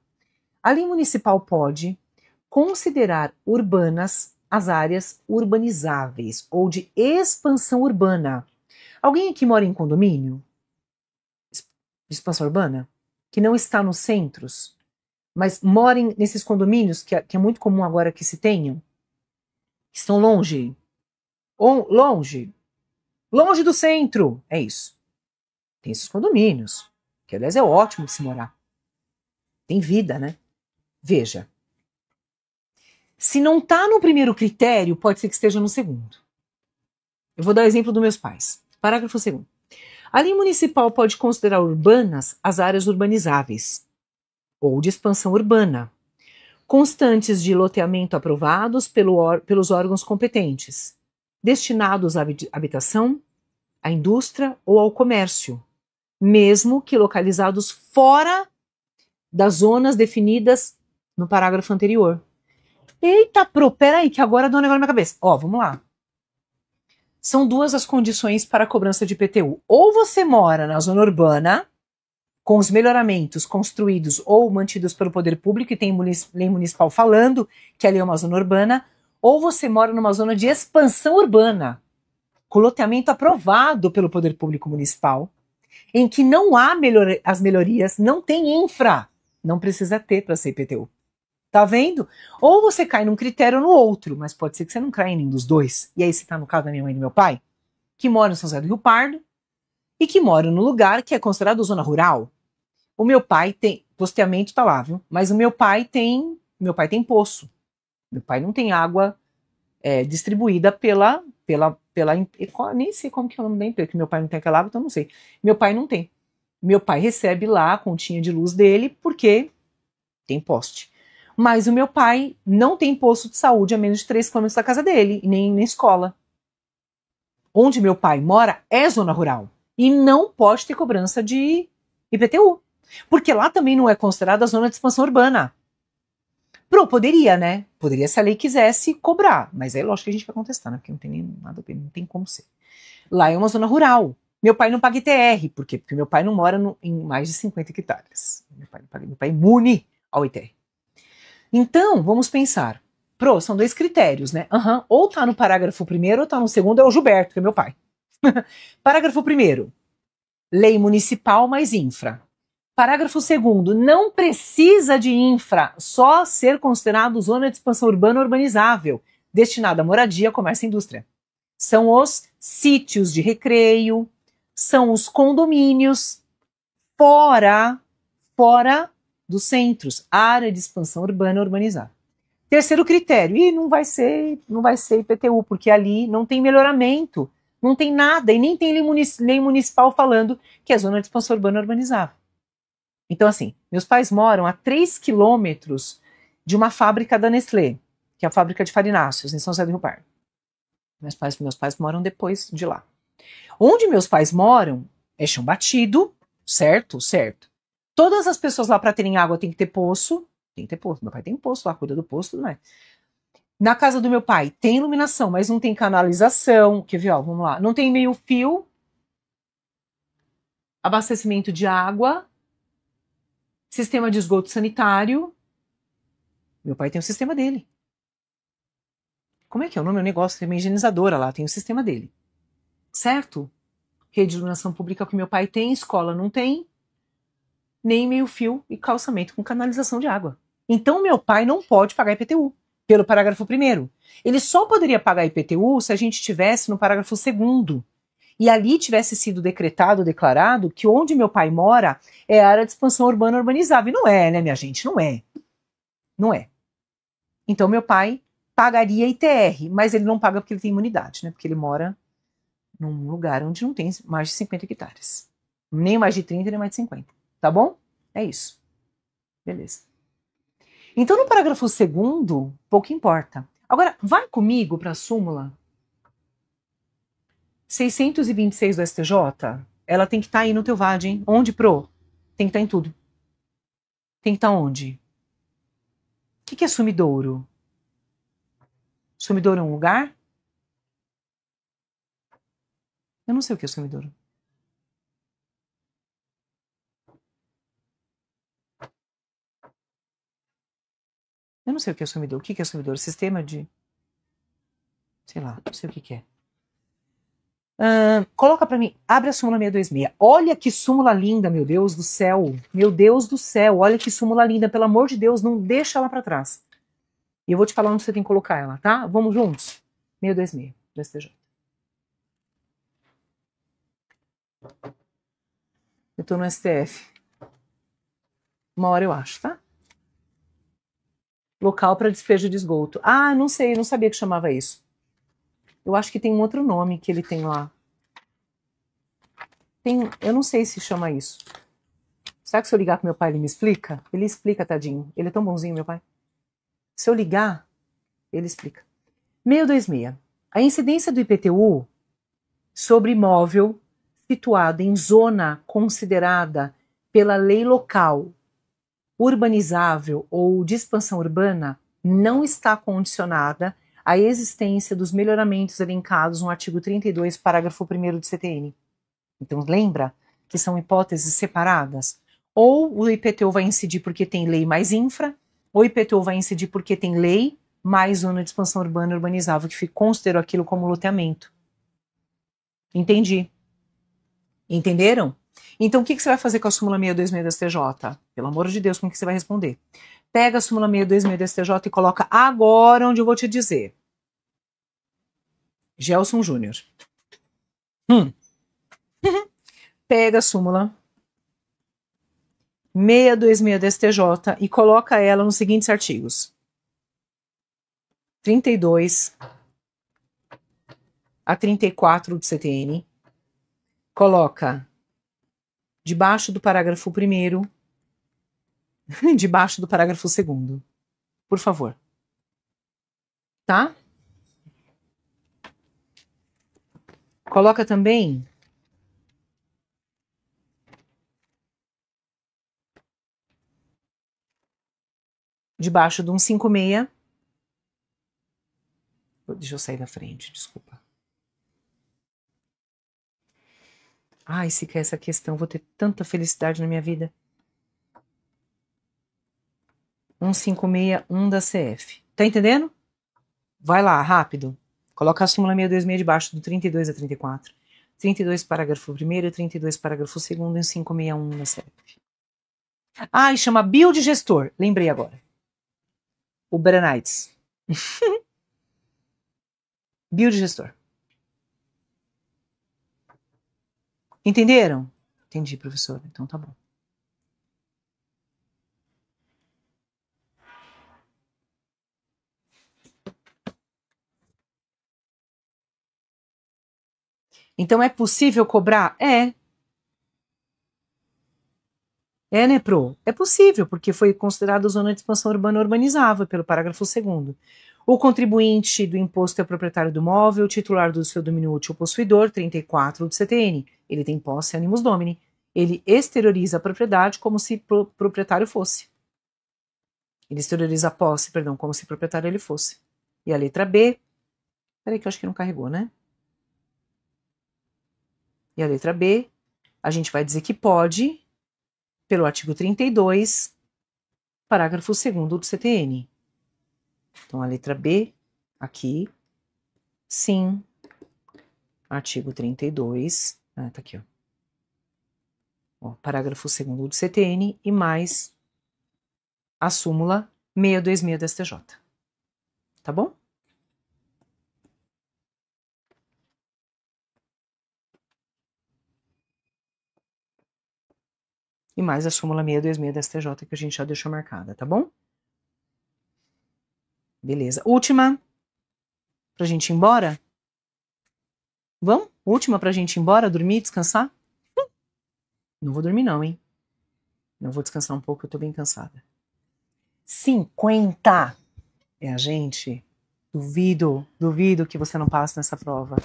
A lei municipal pode considerar urbanas as áreas urbanizáveis ou de expansão urbana. Alguém aqui mora em condomínio? De expansão urbana? Que não está nos centros, mas mora nesses condomínios que é muito comum agora que se tenham, que estão longe. Longe do centro. É isso. Tem esses condomínios, que aliás é ótimo de se morar. Tem vida, né? Veja, se não está no primeiro critério, pode ser que esteja no segundo. Eu vou dar o exemplo dos meus pais. Parágrafo 2º. A lei municipal pode considerar urbanas as áreas urbanizáveis ou de expansão urbana, constantes de loteamento aprovados pelos órgãos competentes, destinados à habitação, à indústria ou ao comércio, mesmo que localizados fora das zonas definidas no parágrafo anterior. Eita, peraí, que agora deu um negócio na minha cabeça. Ó, vamos lá. São 2 as condições para a cobrança de IPTU. Ou você mora na zona urbana, com os melhoramentos construídos ou mantidos pelo poder público, e tem lei municipal falando que ali é uma zona urbana, ou você mora numa zona de expansão urbana, com loteamento aprovado pelo poder público municipal, em que não há as melhorias, não tem infra. Não precisa ter para ser IPTU. Tá vendo? Ou você cai num critério ou no outro, mas pode ser que você não caia em nenhum dos dois. E aí você tá no caso da minha mãe e do meu pai, que mora em São José do Rio Pardo e que mora no lugar que é considerado zona rural. O meu pai tem, posteamento tá lá, viu? Mas o meu pai tem poço. Meu pai não tem água distribuída pela nem sei como que é o nome da empresa, que meu pai não tem aquela água, então não sei. Meu pai não tem. Meu pai recebe lá a continha de luz dele porque tem poste. Mas o meu pai não tem posto de saúde a menos de 3 km da casa dele, e nem na escola. onde meu pai mora é zona rural. E não pode ter cobrança de IPTU. Porque lá também não é considerada zona de expansão urbana. Poderia, né? Poderia se a lei quisesse cobrar. Mas é lógico que a gente vai contestar, né? Porque não tem nem nada a ver, não tem como ser. Lá é uma zona rural. Meu pai não paga ITR. Por quê? Porque meu pai não mora em mais de 50 hectares. Meu pai é imune ao ITR. Então, vamos pensar. São dois critérios, né? Ou tá no parágrafo primeiro ou tá no segundo, é o Gilberto, que é meu pai. Parágrafo primeiro, lei municipal mais infra. Parágrafo segundo, não precisa de infra, só ser considerado zona de expansão urbana urbanizável, destinada a moradia, comércio e indústria. São os sítios de recreio, são os condomínios fora dos centros, área de expansão urbana urbanizada. Terceiro critério, e não vai ser IPTU, porque ali não tem melhoramento, não tem nada, e nem tem lei municipal falando que é zona de expansão urbana urbanizável. Então, assim, meus pais moram a 3 quilômetros de uma fábrica da Nestlé, que é a fábrica de farináceos, em São José do Rio Pardo. Meus pais moram depois de lá. Onde meus pais moram é chão batido, certo? Certo. Todas as pessoas lá para terem água tem que ter poço. Tem que ter poço. Meu pai tem poço lá, cuida do poço e tudo mais. Na casa do meu pai tem iluminação, mas não tem canalização. Quer ver, ó, vamos lá. Não tem meio-fio, abastecimento de água, sistema de esgoto sanitário. Meu pai tem o sistema dele. Como é que é o nome? O negócio tem uma higienizadora lá, tem o sistema dele. Certo? Rede de iluminação pública que meu pai tem, escola não tem, nem meio-fio e calçamento com canalização de água. Então meu pai não pode pagar IPTU, pelo parágrafo 1º. Ele só poderia pagar IPTU se a gente estivesse no parágrafo 2º. E ali tivesse sido declarado que onde meu pai mora é área de expansão urbana urbanizável. E não é, né, minha gente? Não é. Não é. Então meu pai pagaria ITR, mas ele não paga porque ele tem imunidade, né? Porque ele mora num lugar onde não tem mais de 50 hectares. Nem mais de 30, nem mais de 50. Tá bom? É isso. Beleza. Então, no parágrafo 2º, pouco importa. Agora, vai comigo para a súmula 626 do STJ. Ela tem que estar aí no teu VAD, hein? Onde, Pro? Tem que estar em tudo. Tem que estar onde? O que é sumidouro? Sumidouro é um lugar? Eu não sei o que é sumidouro. Eu não sei o que é sumidouro. O que é sumidouro? Sistema de... Sei lá, não sei o que é. Coloca para mim, abre a súmula 626. Olha que súmula linda, meu Deus do céu. Meu Deus do céu, olha que súmula linda. Pelo amor de Deus, não deixa ela para trás. E eu vou te falar onde você tem que colocar ela, tá? Vamos juntos? 626 do STJ. Eu tô no STF. Uma hora eu acho, tá? Local para despejo de esgoto. Ah, não sei, não sabia que chamava isso. Eu acho que tem um outro nome que ele tem lá. Eu não sei se chama isso. Será que se eu ligar pro meu pai ele me explica? Ele explica, tadinho. Ele é tão bonzinho, meu pai. Se eu ligar, ele explica. 626. A incidência do IPTU sobre imóvel situado em zona considerada pela lei local urbanizável ou de expansão urbana não está condicionada à existência dos melhoramentos elencados no artigo 32, parágrafo 1º do CTN. Então, lembra que são hipóteses separadas? Ou o IPTU vai incidir porque tem lei mais infra, ou o IPTU vai incidir porque tem lei mais zona de expansão urbana urbanizável, que considerou aquilo como loteamento. Entendi. Entenderam? Então, o que você vai fazer com a súmula 626 do STJ? Pelo amor de Deus, como que você vai responder? Pega a súmula 626 do STJ e coloca agora onde eu vou te dizer. Gelson Júnior. Pega a súmula 626 do STJ e coloca ela nos seguintes artigos. 32 a 34 do CTN. Coloca debaixo do parágrafo 1º, debaixo do parágrafo 2º. Por favor. Tá? Coloca também debaixo de um 56. Deixa eu sair da frente, desculpa. Ai, se quer essa questão, vou ter tanta felicidade na minha vida. 156, da CF. Tá entendendo? Vai lá, rápido. Coloca a súmula 626 debaixo do 32 a 34. 32 parágrafo 1º, 32 parágrafo 2º e 561 da CF. Ah, e chama biodigestor. Lembrei agora. O Berenites. Biodigestor. Entenderam? Entendi, professora. Então tá bom. Então é possível cobrar? É. É, né, Pro? É possível, porque foi considerado zona de expansão urbana urbanizável pelo parágrafo 2º. O contribuinte do imposto é o proprietário do móvel, titular do seu domínio útil possuidor, 34 do CTN. Ele tem posse animus domini. Ele exterioriza a propriedade como se proprietário fosse. Ele exterioriza a posse, perdão, como se proprietário ele fosse. E a letra B... Peraí que eu acho que não carregou, né? E a letra B, a gente vai dizer que pode... pelo artigo 32, parágrafo 2º do CTN. Então, a letra B, aqui, sim, artigo 32, tá aqui, ó, parágrafo 2º do CTN e mais a súmula 626 da STJ. Tá bom? E mais a súmula 626 da STJ que a gente já deixou marcada, tá bom? Beleza. Última, pra gente ir embora? Vamos? Última pra gente ir embora, dormir, descansar? Não vou dormir não, hein? Não vou descansar um pouco, eu tô bem cansada. 50! É a gente? Duvido que você não passe nessa prova.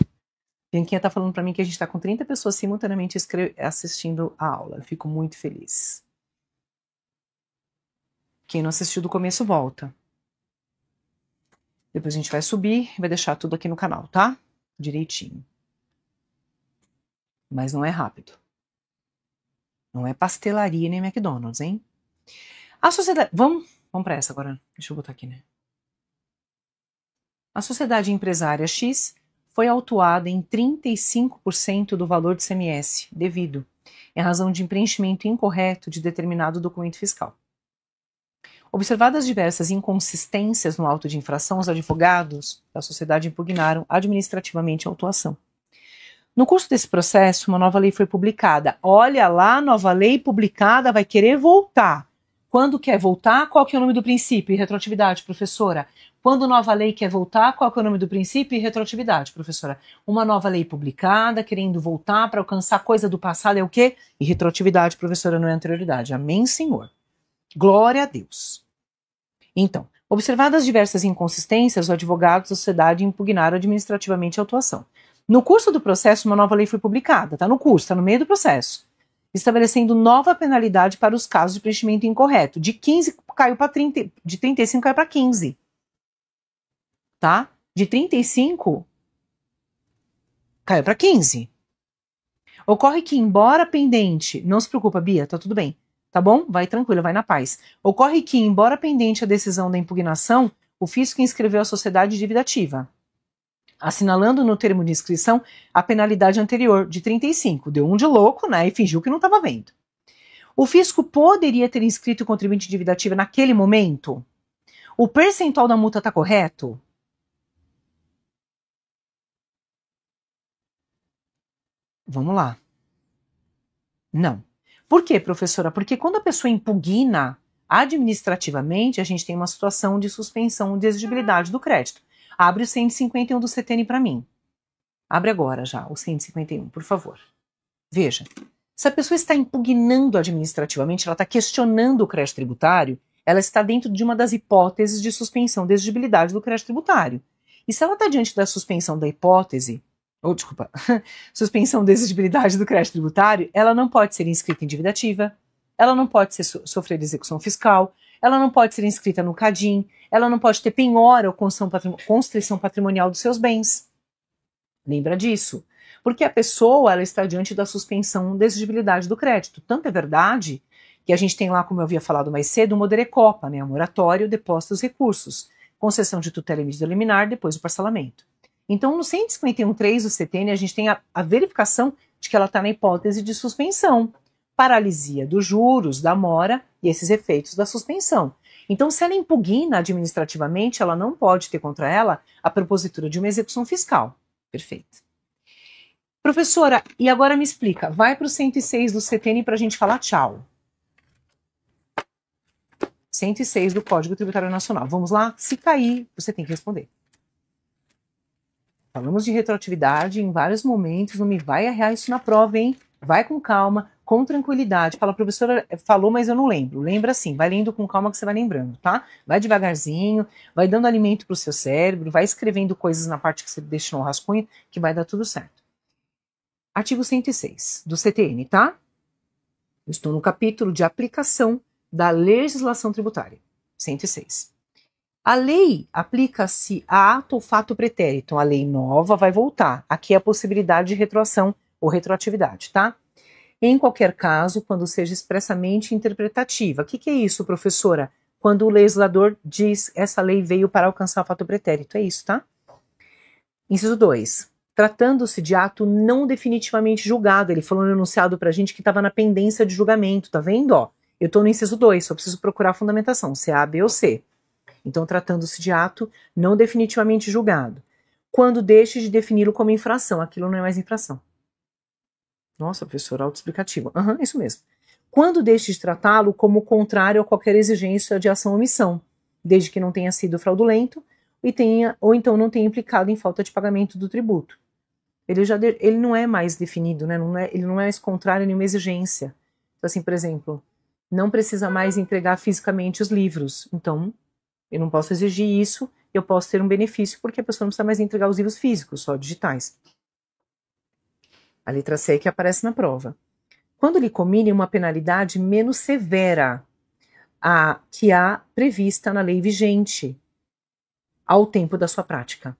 Bianquinha tá falando pra mim que a gente tá com 30 pessoas simultaneamente assistindo a aula. Eu fico muito feliz. Quem não assistiu do começo, volta. Depois a gente vai subir e vai deixar tudo aqui no canal, tá? Direitinho. Mas não é rápido. Não é pastelaria nem McDonald's, hein? A sociedade... Vamos pra essa agora. Deixa eu botar aqui, né? A sociedade empresária X foi autuada em 35% do valor do ICMS devido, em razão de preenchimento incorreto de determinado documento fiscal. Observadas diversas inconsistências no auto de infração, os advogados da sociedade impugnaram administrativamente a autuação. No curso desse processo, uma nova lei foi publicada. Olha lá, nova lei publicada, vai querer voltar. Quando quer voltar, qual que é o nome do princípio? E retroatividade, professora. Quando nova lei quer voltar, qual que é o nome do princípio? E retroatividade, professora. Uma nova lei publicada, querendo voltar para alcançar coisa do passado, é o quê? E retroatividade, professora, não é anterioridade. Amém, Senhor. Glória a Deus. Então, observadas diversas inconsistências, os advogados da sociedade impugnaram administrativamente a autuação. No curso do processo, uma nova lei foi publicada. Está no curso, está no meio do processo. Estabelecendo nova penalidade para os casos de preenchimento incorreto. De 15 caiu para 30, de 35 caiu para 15. Tá? De 35 caiu para 15. Ocorre que, embora pendente, não se preocupa, Bia, tá tudo bem. Tá bom? Vai tranquila, vai na paz. Ocorre que, embora pendente a decisão da impugnação, o fisco inscreveu a sociedade de dívida ativa, assinalando no termo de inscrição a penalidade anterior, de 35. Deu um de louco, né? E fingiu que não estava vendo. O fisco poderia ter inscrito o contribuinte de dívida ativa naquele momento? O percentual da multa está correto? Vamos lá. Não. Por quê, professora? Porque quando a pessoa impugna administrativamente, a gente tem uma situação de suspensão de exigibilidade do crédito. Abre o 151 do CTN para mim. Abre agora já o 151, por favor. Veja, se a pessoa está impugnando administrativamente, ela está questionando o crédito tributário, ela está dentro de uma das hipóteses de suspensão de exigibilidade do crédito tributário. E se ela está diante da suspensão da hipótese, ou desculpa, suspensão de exigibilidade do crédito tributário, ela não pode ser inscrita em dívida ativa, ela não pode sofrer execução fiscal, ela não pode ser inscrita no CADIM, ela não pode ter penhora ou constrição patrimonial dos seus bens. Lembra disso? Porque a pessoa ela está diante da suspensão da exigibilidade do crédito. Tanto é verdade que a gente tem lá, como eu havia falado mais cedo, o Moderecopa, né, o moratório, depósito dos recursos, concessão de tutela e medida liminar, depois do parcelamento. Então, no 151.3 do CTN, a gente tem a verificação de que ela está na hipótese de suspensão, paralisia dos juros, da mora e esses efeitos da suspensão. Então, se ela impugna administrativamente, ela não pode ter contra ela a propositura de uma execução fiscal. Perfeito. Professora, e agora me explica, vai para o 106 do CTN para a gente falar tchau. 106 do Código Tributário Nacional. Vamos lá? Se cair, você tem que responder. Falamos de retroatividade em vários momentos, não me vai arrear isso na prova, hein? Vai com calma, com tranquilidade. Fala, professora, falou, mas eu não lembro. Lembra sim, vai lendo com calma que você vai lembrando, tá? Vai devagarzinho, vai dando alimento para o seu cérebro, vai escrevendo coisas na parte que você deixou no rascunho, que vai dar tudo certo. Artigo 106 do CTN, tá? Eu estou no capítulo de aplicação da legislação tributária. 106. A lei aplica-se a ato ou fato pretérito. Então, a lei nova vai voltar. Aqui é a possibilidade de retroação ou retroatividade, tá? Em qualquer caso, quando seja expressamente interpretativa. O que é isso, professora? Quando o legislador diz essa lei veio para alcançar o fato pretérito. É isso, tá? Inciso 2. Tratando-se de ato não definitivamente julgado. Ele falou no enunciado pra gente que estava na pendência de julgamento, tá vendo? Ó, eu estou no inciso 2, só preciso procurar a fundamentação, se é A, B ou C. Então, tratando-se de ato não definitivamente julgado. Quando deixe de defini-lo como infração, aquilo não é mais infração. Nossa, professor, autoexplicativo. Isso mesmo. Quando deixe de tratá-lo como contrário a qualquer exigência de ação ou omissão, desde que não tenha sido fraudulento ou então não tenha implicado em falta de pagamento do tributo. Ele não é mais definido, né? Ele não é mais contrário a nenhuma exigência. Então, assim, por exemplo, não precisa mais entregar fisicamente os livros. Então, eu não posso exigir isso, eu posso ter um benefício porque a pessoa não precisa mais entregar os livros físicos, só digitais. A letra C que aparece na prova. Quando lhe comine uma penalidade menos severa a que há prevista na lei vigente ao tempo da sua prática.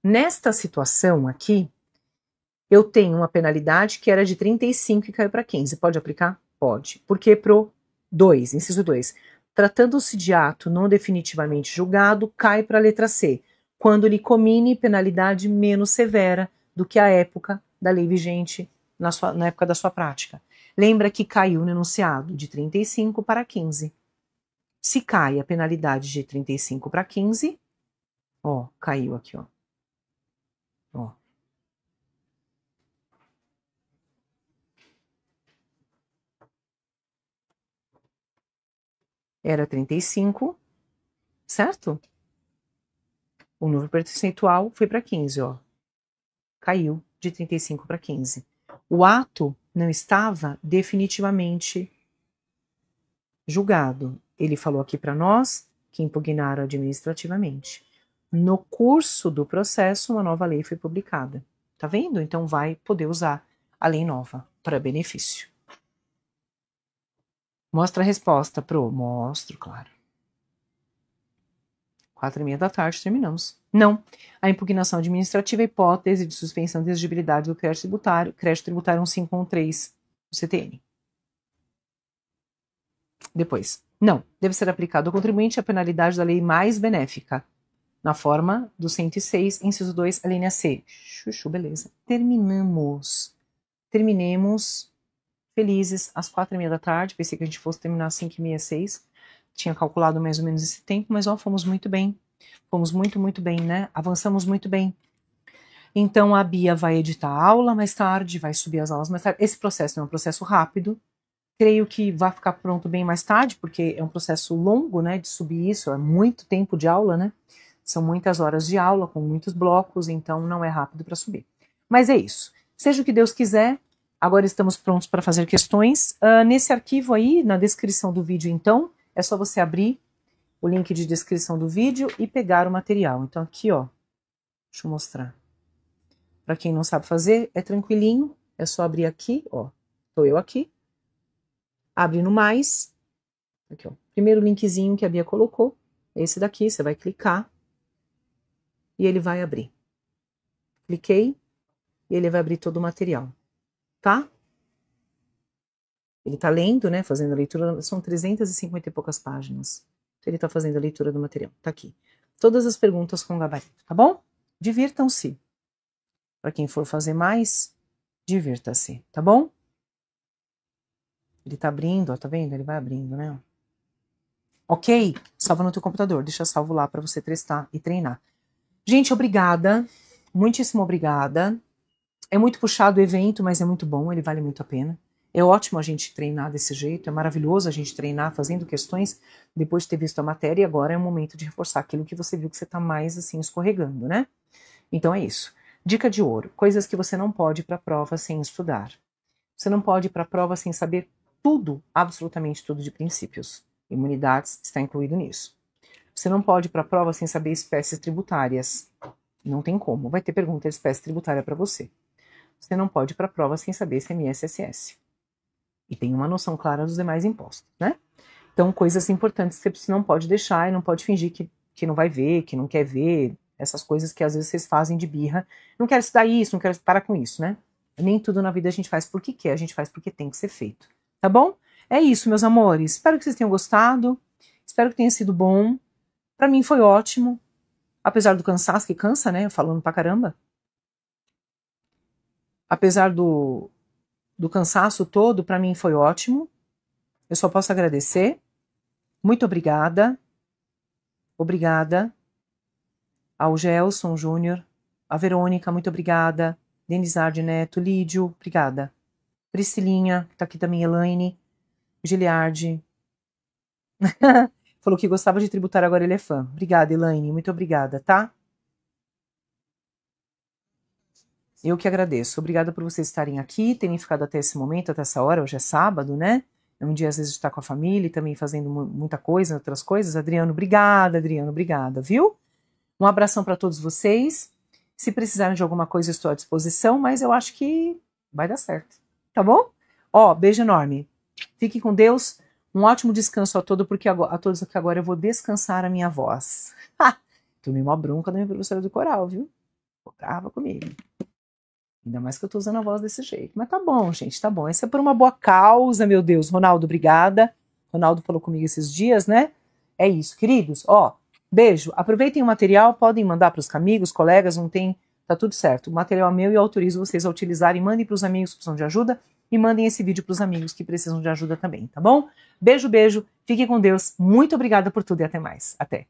Nesta situação aqui, eu tenho uma penalidade que era de 35 e caiu para 15. Pode aplicar? Pode. Porque pro 2, inciso 2. Tratando-se de ato não definitivamente julgado, cai para a letra C. Quando lhe comine penalidade menos severa do que a época da lei vigente na época da sua prática. Lembra que caiu no enunciado de 35 para 15. Se cai a penalidade de 35 para 15, ó, caiu aqui, ó. Ó. Era 35, certo? O número percentual foi para 15, ó. Caiu de 35 para 15. O ato não estava definitivamente julgado. Ele falou aqui para nós que impugnaram administrativamente. No curso do processo, uma nova lei foi publicada. Tá vendo? Então vai poder usar a lei nova para benefício. Mostra a resposta pro... Mostro, claro. 4h30 da tarde, terminamos. Não. A impugnação administrativa é hipótese de suspensão de exigibilidade do crédito tributário 1513 do CTN. Depois. Não. Deve ser aplicado ao contribuinte a penalidade da lei mais benéfica, na forma do 106, inciso 2, a linha C. Chuchu, beleza. Terminamos. Terminemos felizes às 4h30 da tarde. Pensei que a gente fosse terminar às 5h30, 6. Tinha calculado mais ou menos esse tempo, mas ó, fomos muito bem. Fomos muito bem, né? Avançamos muito bem. Então a Bia vai editar a aula mais tarde, vai subir as aulas mais tarde. Esse processo é um processo rápido. Creio que vai ficar pronto bem mais tarde, porque é um processo longo, né? De subir isso, é muito tempo de aula, né? São muitas horas de aula, com muitos blocos, então não é rápido para subir. Mas é isso. Seja o que Deus quiser, agora estamos prontos para fazer questões. Nesse arquivo aí, na descrição do vídeo, então, é só você abrir o link de descrição do vídeo e pegar o material. Então aqui, ó, deixa eu mostrar. Para quem não sabe fazer, é tranquilinho. É só abrir aqui, ó. Tô eu aqui. Abre no mais. Aqui, ó. Primeiro linkzinho que a Bia colocou. Esse daqui, você vai clicar. E ele vai abrir. Cliquei. E ele vai abrir todo o material. Tá? Ele tá lendo, né? Fazendo a leitura. São 350 e poucas páginas. Ele tá fazendo a leitura do material. Tá aqui. Todas as perguntas com gabarito, tá bom? Divirtam-se. Para quem for fazer mais, divirta-se, tá bom? Ele tá abrindo, ó, tá vendo? Ele vai abrindo, né? Ok? Salva no teu computador, deixa salvo lá para você testar e treinar. Gente, obrigada. Muitíssimo obrigada. É muito puxado o evento, mas é muito bom, ele vale muito a pena. É ótimo a gente treinar desse jeito, é maravilhoso a gente treinar fazendo questões depois de ter visto a matéria e agora é o momento de reforçar aquilo que você viu que você tá mais assim escorregando, né? Então é isso. Dica de ouro, coisas que você não pode ir para a prova sem estudar. Você não pode ir para a prova sem saber tudo, absolutamente tudo de princípios. Imunidades está incluído nisso. Você não pode ir para a prova sem saber espécies tributárias. Não tem como. Vai ter pergunta de espécie tributária para você. Você não pode ir para a prova sem saber ICMS e ISS. E tem uma noção clara dos demais impostos, né? Então, coisas importantes que você não pode deixar e não pode fingir que não vai ver, que não quer ver. Essas coisas que às vezes vocês fazem de birra. Não quero estudar isso, não quero parar com isso, né? Nem tudo na vida a gente faz porque quer, a gente faz porque tem que ser feito. Tá bom? É isso, meus amores. Espero que vocês tenham gostado. Espero que tenha sido bom. Pra mim foi ótimo. Apesar do cansaço, que cansa, né? Falando pra caramba. Apesar do cansaço todo, pra mim foi ótimo. Eu só posso agradecer. Muito obrigada. Obrigada. Ao Gelson Júnior, a Verônica, muito obrigada, Denizarde Neto, Lídio, obrigada, Priscilinha, que tá aqui também, Elaine, Giliardi, falou que gostava de tributar, agora ele é fã. Obrigada, Elaine, muito obrigada, tá? Eu que agradeço, obrigada por vocês estarem aqui, terem ficado até esse momento, até essa hora, hoje é sábado, né? É um dia às vezes de estar com a família e também fazendo muita coisa, outras coisas. Adriano, obrigada, viu? Um abração para todos vocês. Se precisarem de alguma coisa, eu estou à disposição, mas eu acho que vai dar certo. Tá bom? Ó, beijo enorme. Fiquem com Deus. Um ótimo descanso a todos, porque a todos aqui agora eu vou descansar a minha voz. Tomei uma bronca da minha professora do coral, viu? Ficou brava comigo. Ainda mais que eu tô usando a voz desse jeito. Mas tá bom, gente, tá bom. Isso é por uma boa causa, meu Deus. Ronaldo, obrigada. Ronaldo falou comigo esses dias, né? É isso, queridos. Ó, beijo. Aproveitem o material, podem mandar para os amigos, colegas, não tem, tá tudo certo. O material é meu e eu autorizo vocês a utilizarem. Mandem para os amigos que precisam de ajuda e mandem esse vídeo para os amigos que precisam de ajuda também, tá bom? Beijo, beijo. Fiquem com Deus. Muito obrigada por tudo e até mais. Até.